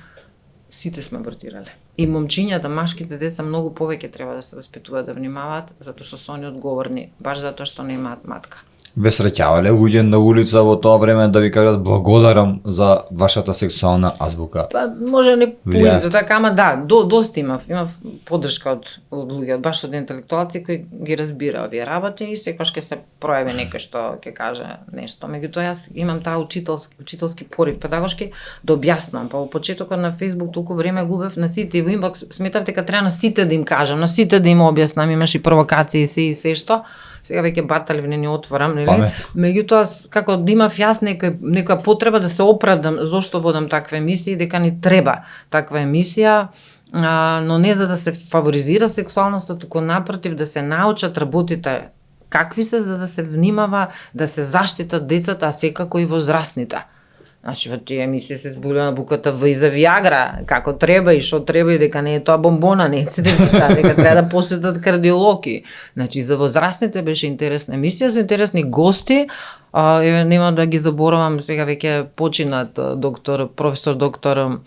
сите сме абортирале. И момчињата, машките деца многу повеќе треба да се воспитуваат, да внимаваат, затоа што се они одговорни, баш затоа што не имаат матка. Ве среќавале луѓе на улица во тоа време да ви кажат благодарам за вашата сексуална азбука? Па може не по улица, така, ама да, доста имав поддршка од луѓе, баш од интелектуалци кои ги разбира овие работи и секогаш ќе се пројави некој што ќе каже нешто. Меѓутоа јас имам таа учителски порив педагошки да објаснам, па во почетокот на Facebook толку време губев на сите и во инбокс сметав дека треба на сите да им кажам, на сите да им објаснам, имаше и провокации и се што. Сега веќе баталив не отворам, нели? Меѓутоа како да имав јас некоја потреба да се оправдам зошто водам таква емисија и дека ни треба таква емисија, но не за да се фаворизира сексуалноста, туку напротив да се научат работите какви се за да се внимава, да се заштитат децата, а секако и возрастните. Значи, во тие емисии се зборува на буквата В и за Виагра, како треба и што треба и дека не е тоа бомбона, не е цедефита, дека треба да посетат кардиологи. Значи, за возрастните беше интересна емисија, со интересни гости, нема да ги заборавам, сега веќе починат професор доктор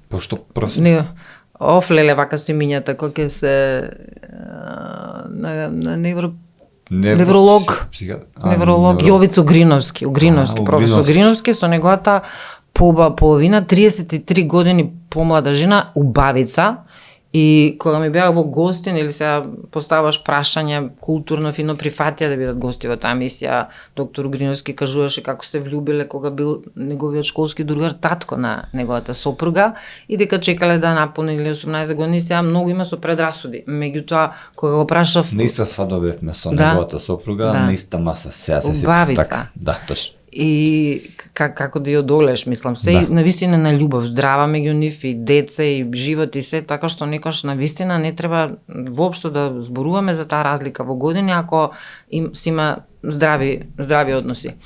Пошто професор? Не, леле, вака се минјата, кој ќе се на невролог Јовиц Угриновски, професор Угриновски, со неговата половина 33 години помлада жена, убавица, и кога ми беа во гости, нели сега поставаш прашање, културно фино прифатија да бидат гости во таа емисија, доктор Угриновски кажуваше како се влюбиле кога бил неговиот школски другар татко на неговата сопруга и дека чекале да наполниле 18 години, сега многу има со предрасуди. Меѓутоа кога го прашав, не иста свадобевме со неговата сопруга, на иста маса, сега се сетив така. Да, точно. И како да ја одолеш, мислам, се навистина на љубов, здрава меѓу нив и деца и живот и се, така што некош навистина не треба воопшто да зборуваме за таа разлика во години ако си има здрави односи.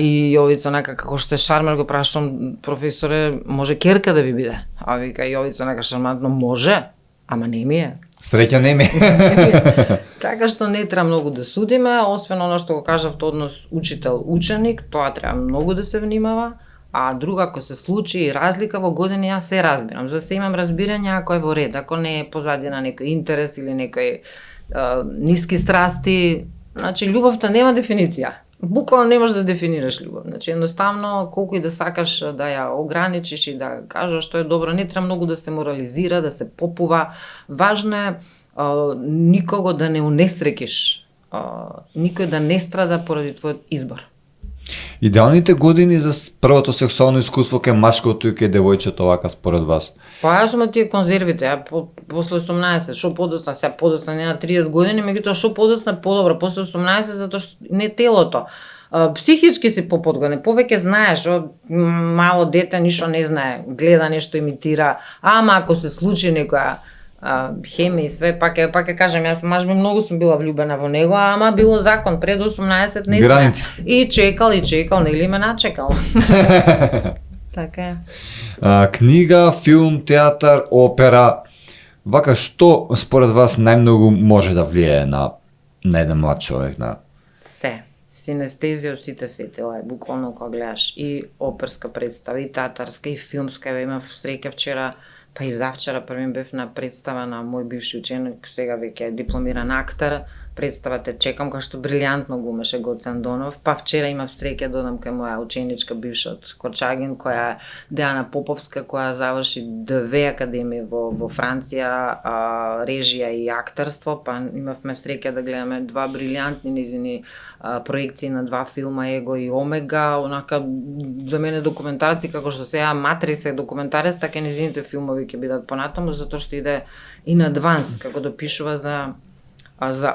И Јовица онака како што шармер го прашам, професоре, може керка да ви биде? А вика Јовица онака шармантно, може, ама не ми е. Среќа не ми. Така што не треба многу да судиме, освен оно што го кажав, однос учител-ученик, тоа треба многу да се внимава, а друга ако се случи разлика во години, јас се разбирам. За се имам разбирање ако е во ред, ако не е позади на некој интерес или некој ниски страсти, значи љубовта нема дефиниција. Буквално не можеш да дефинираш љубов. Значи едноставно колку и да сакаш да ја ограничиш и да кажеш што е добро, не треба многу да се морализира, да се попува. Важно е никого да не унесреќиш, никој да не страда поради твојот избор. Идеалните години за првото сексуално искуство кај машкото и кај девојчето вака според вас? Па јас сум од тие конзервите, после 18, шо подоцна, сега подоцна не на 30 години, меѓутоа шо подоцна подобро, после 18 затоа што не телото. Психички си поподгоден, повеќе знаеш, мало дете ништо не знае, гледа нешто, имитира, ама ако се случи некоја хемија и све, пак ќе кажем, јас можеби многу сум била влюбена во него, ама било закон, пред 18 не граници. И чекал, нели ме начекал. Така е. Книга, филм, театар, опера, вака што според вас најмногу може да влијае на еден млад човек, на се. Синестезија од сите сетила е, буквално кога гледаш и оперска представа, и театарска, и филмска. Имав среќа вчера, па и завчера првим бев на представа на мој бивши ученик, сега веќе е дипломиран актер. Представата чекам, кај што брилјантно го умеше Гоце Андонов. Па вчера имав среќа да одам кај моја ученичка бивша од Корчагин, која е Деана Поповска, која заврши 2 академии во Франција, режија и актерство, па имавме среќа да гледаме 2 брилјантни низини проекции на 2 филма, Его и Омега, онака за мене документарци како што сега Матрица е документарец, така и низините филмови ќе бидат понатаму, затоа што иде и на адванс, како допишува за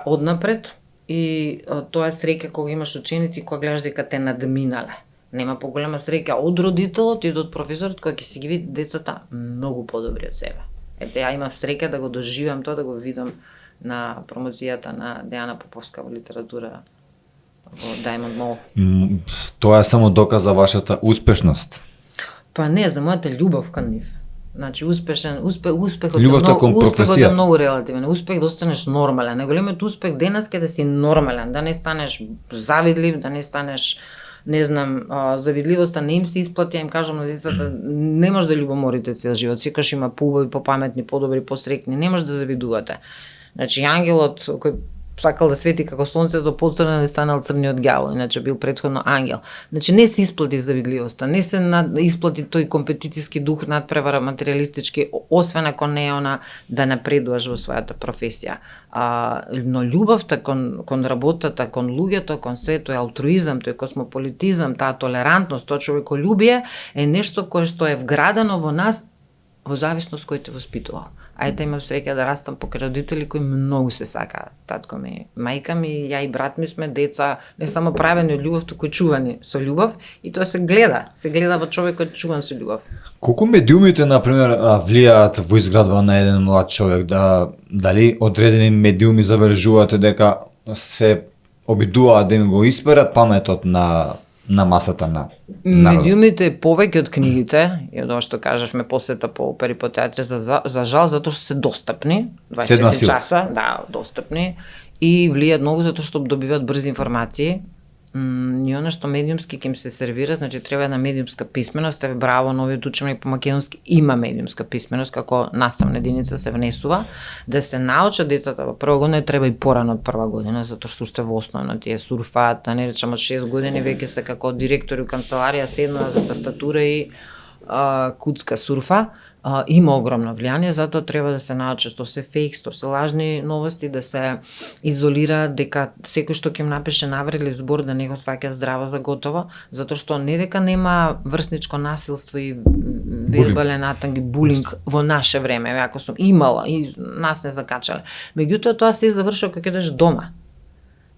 однапред, и тоа е среќа кога имаш ученици кога гледаш дека те надминале. Нема поголема среќа од родителот и од професорот кој ќе си ги види децата многу подобри од себе. Ете, ја имав среќа да го доживам тоа, да го видам на промоцијата на Деана Поповска во литература во Diamond Mall. Тоа е само доказ за вашата успешност. Па не, за мојата љубов кон нив. Значи успехот е многу релативен. Успех да останеш нормален. Најголемиот успех денес е да си нормален, да не станеш завидлив, да не станеш, не знам, завидливоста не им се исплати, им кажам на децата, не може да љубоморите цел живот, секогаш има поубави, попаметни, подобри, посрекни, не може да завидувате. Значи ангелот кој сакал да свети како сонцето, поцрнен и станал црниот ѓавол, иначе бил претходно ангел. Значи не се исплати завидливоста, не се исплати тој компетитиски дух, надпревара, материјалистички, освен ако не е она да напредуваш во својата професија. Но љубовта кон работата, кон луѓето, кон се, тој алтруизам, тој космополитизам, таа толерантност, тоа човеколюбие е нешто кое што е вградено во нас во зависност кој те воспитувал. Ајде имав среќа да растам покрај родители кои многу се сакаат. Татко ми, мајка ми, ја и брат ми сме деца не само правени од љубов, туку чувани со љубов, и тоа се гледа во човекот чуван со љубов. Колку медиумите на пример влијаат во изградба на еден млад човек, дали одредени медиуми забележувате дека се обидуваат да им го исперат паметот на масата на народот? Медиумите повеќе од книгите, и од ова што кажавме посета по опери, по театри, за жал, затоа што се достапни, 24 часа, достапни, и влијаат многу затоа што добиваат брзи информации. И она што медиумски ќе им се сервира, значи треба една медиумска писменост, браво, новиот учебник по македонски има медиумска писменост, како наставна единица се внесува, да се научат децата во прва година, треба и порано од прва година, затоа што уште во основно тие сурфаат, да не речам од 6 години, веќе се како директори у канцеларија седнува за тастатура и куцка сурфа. Има огромно влијание, затоа треба да се научат што се фейк, што се лажни новости, да се изолира, дека секој што ќе им напише навредлив збор да не го сваќа здраво за готово, затоа што не дека нема врсничко насилство и вербален атак и булинг во наше време, ако сум имала и нас не закачале. Меѓутоа тоа се завршува кога ќе дојдеш дома.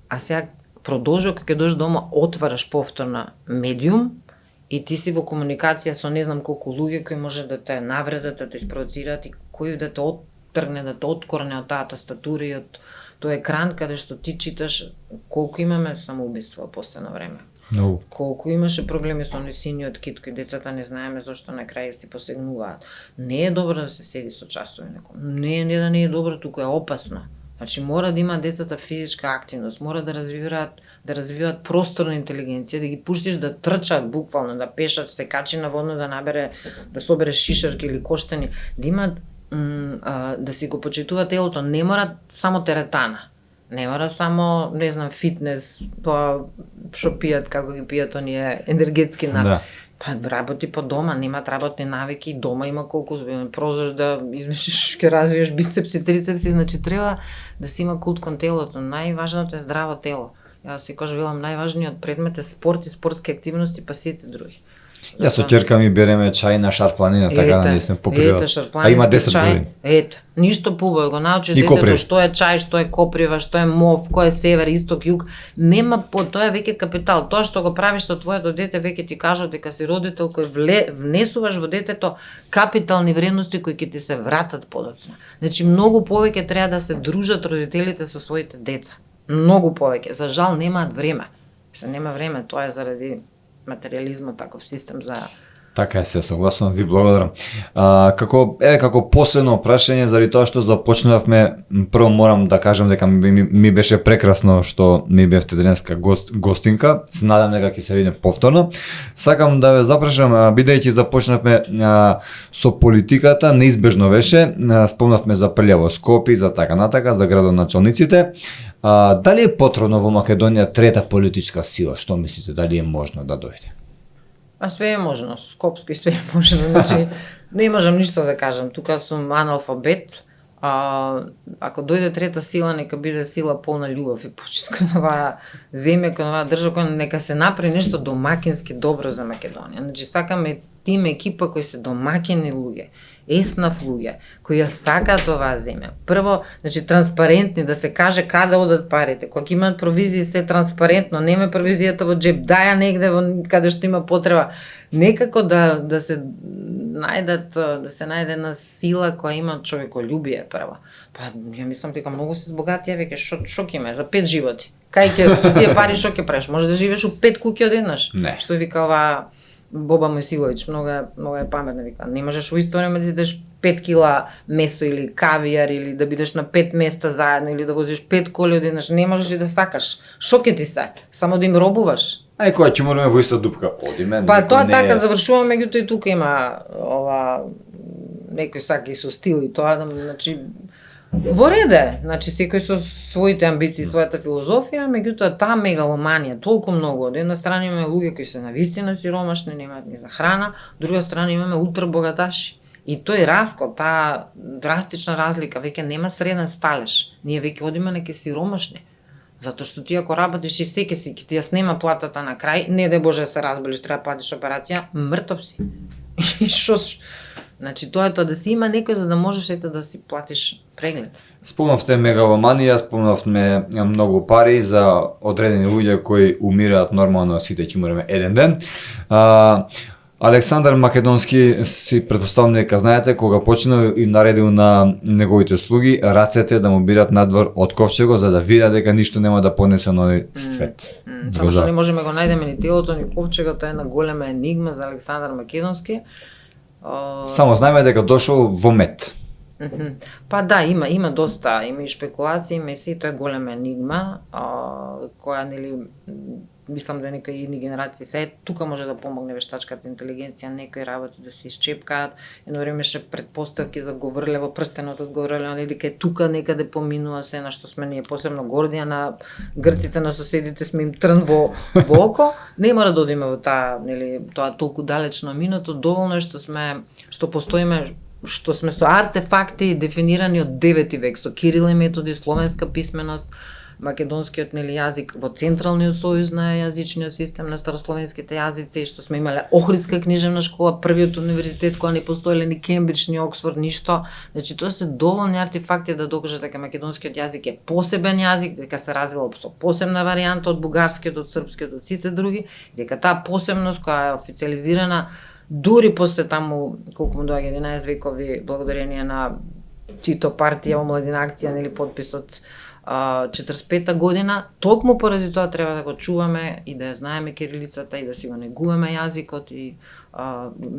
А сега продолжува кога ќе дојдеш дома, отвараш повторно медиум, и ти си во комуникација со не знам колку луѓе кои може да те навредат, да те испровоцираат и кој да те оттргне, да те откорне од таа тастатура и од тој екран каде што ти читаш. Колку имаме самоубиства во последно време. No. Колку имаше проблеми со оној синиот кит кој децата не знаеме зошто на крај си посегнуваат. Не е добро да се седи со часови некој. Не да не е добро, туку е опасно. Значи мора да има децата физичка активност, мора да развиваат просторна интелигенција, да ги пуштиш да трчат буквално, да пешат, се качи на водно, да собере шишарки или коштени, да имаат да си го почитува телото, не мора само теретана. Не мора само, не знам, фитнес, па што пијат, како ги пијат оние енергетски напитки. Па работи по дома, немаат работни навики, дома има колку прозор да измислиш, ќе развиеш бицепси, трицепси, значи треба да си има култ кон телото. Најважното е здраво тело. Јас секогаш велам најважниот предмет е спорт и спортски активности, па сите други. Јас со ќерка ми береме чај на Шар планина, така да не сме по природа. А има 10 години. Ете, ништо побој, го научиш И детето коприва. што е чај, што е коприва, што е мов, кој е север, исток, југ. Нема тоа е веќе капитал. Тоа што го правиш со твоето дете веќе ти кажува дека си родител кој внесуваш во детето капитални вредности кои ќе ти се вратат подоцна. Значи многу повеќе треба да се дружат родителите со своите деца. Многу повеќе. За жал немаат време. Се нема време, тоа е заради материјализма, таков систем за... Така е, се согласувам, ви благодарам. Како последно прашање, заради тоа што започнавме, прво морам да кажам дека ми беше прекрасно што ми бевте денеска гостинка. Се надам дека ќе се видиме повторно. Сакам да ве запрашам, бидејќи започнавме со политиката, неизбежно беше, спомнавме за прљаво Скопје, за така натака, за градоначалниците. Дали е потребно во Македонија трета политичка сила? Што мислите, дали е можно да дојде? А све е можно, скопски све е можно, значи не можам ништо да кажам, тука сум аналфабет, ако дојде трета сила, нека биде сила полна љубов и почит кон оваа земја, кон оваа држава, кон нека се направи нешто домакински добро за Македонија. Значи сакаме тим екипа кои се домакини луѓе, еснав луѓе, кои ја сакаат оваа земја. Прво, значи транспарентни, да се каже каде одат парите. Кога имаат провизии се транспарентно, нема провизијата во џеб, даја негде каде што има потреба. Некако да се најде една сила која има човеколюбие прво. Па ја мислам дека многу се збогатија веќе што ќе има за 5 животи. Кај ќе со тие пари што ќе правиш? Може да живееш у 5 куќи одеднаш. Не. Што вика оваа Боба Мојсиловиќ, многу е паметна, вика. Не можеш во исто време да идеш 5 кила месо или кавијар или да бидеш на 5 места заедно или да возиш 5 коли одеднаш, не можеш и да сакаш. Шо ќе ти се? Само да им робуваш. Ај кога ќе мораме во иста дупка, одиме. Па тоа така завршуваме, меѓутоа и тука има ова некој сака и со стил и тоа, значи во ред е, значи секој со своите амбиции, својата филозофија, меѓутоа таа мегаломанија, толку многу, од една страна имаме луѓе кои се навистина сиромашни, немаат ни за храна, од друга страна имаме ултра богаташи. И тој раскоп, таа драстична разлика, веќе нема среден сталеж. Ние веќе одиме неки сиромашни. Затоа што ти ако работиш и секи си, ќе ти ја снема платата на крај, не де Боже се разболиш, треба платиш операција, мртов си. И шо? Значи тоа е тоа да си има некој за да можеш ете да си платиш преглед. Спомнавте мегаломанија, спомнавме многу пари за одредени луѓе кои умираат нормално, сите ќе умреме еден ден. Александар Македонски си претпоставам дека знаете кога почнал и наредил на неговите слуги рацете да му бират надвор од ковчего за да видат дека ништо нема да понесе на овој свет. Само што не можеме го најдеме ни телото ни ковчегот, тоа е една голема енигма за Александар Македонски. Само знаеме дека дошол во мет. Па да, има доста, има и спекулации, меси, тоа е голема енигма, која нели мислам да некои идни генерации се тука може да помогне вештачката интелигенција, некои работи да се исчепкаат, едно време ше предпоставки да го врле во прстенот, го врле дека тука некаде поминува се на што сме ние посебно гордија на грците, на соседите сме им трн во око, не мора да одиме во таа, нели, тоа толку далечно минато, доволно е што постоиме, што сме со артефакти дефинирани од 9 век, со Кирил и Методи, словенска писменост, македонскиот нели јазик во Централниот сојуз на јазичниот систем на старословенските јазици, што сме имале Охридска книжевна школа, првиот универзитет која не постоеле ни Кембридж, ни Оксфорд, ништо. Значи тоа се доволни артефакти да докажат дека македонскиот јазик е посебен јазик, дека се развил со посебна варијанта од бугарскиот, од српскиот, од сите други, дека таа посебност која е официализирана дури после таму колку му доаѓа 11 векови благодарение на Тито партија, омладина акција, нели подписот 45-та година, токму поради тоа треба да го чуваме и да ја знаеме кирилицата и да си го негуваме јазикот и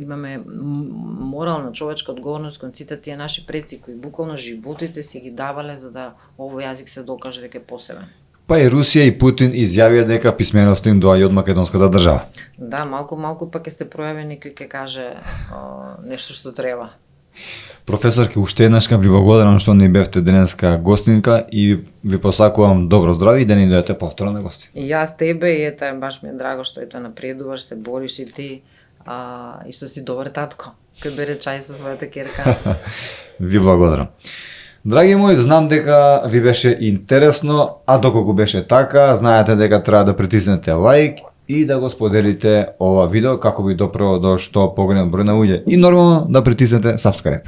имаме морална човечка одговорност кон сите тие наши предци кои буквално животите си ги давале за да овој јазик се докаже дека е посебен. Па и Русија и Путин изјавија дека писменоста им доаѓа од македонската држава. Да, малку пак ќе се пројави некој ќе каже нешто што треба. Професорке, уште еднаш ви благодарам што ни бевте денеска гостинка и ви посакувам добро здравје и да ни дојдете повторно на гости. И јас тебе и ете баш ми е драго што ете напредуваш, се бориш и ти и што си добар татко кој бере чај со својата ќерка. Ви благодарам. Драги мои, знам дека ви беше интересно, а доколку беше така, знаете дека треба да притиснете лайк и да го споделите ова видео како би допрало до што поголем број на луѓе и нормално да притиснете subscribe.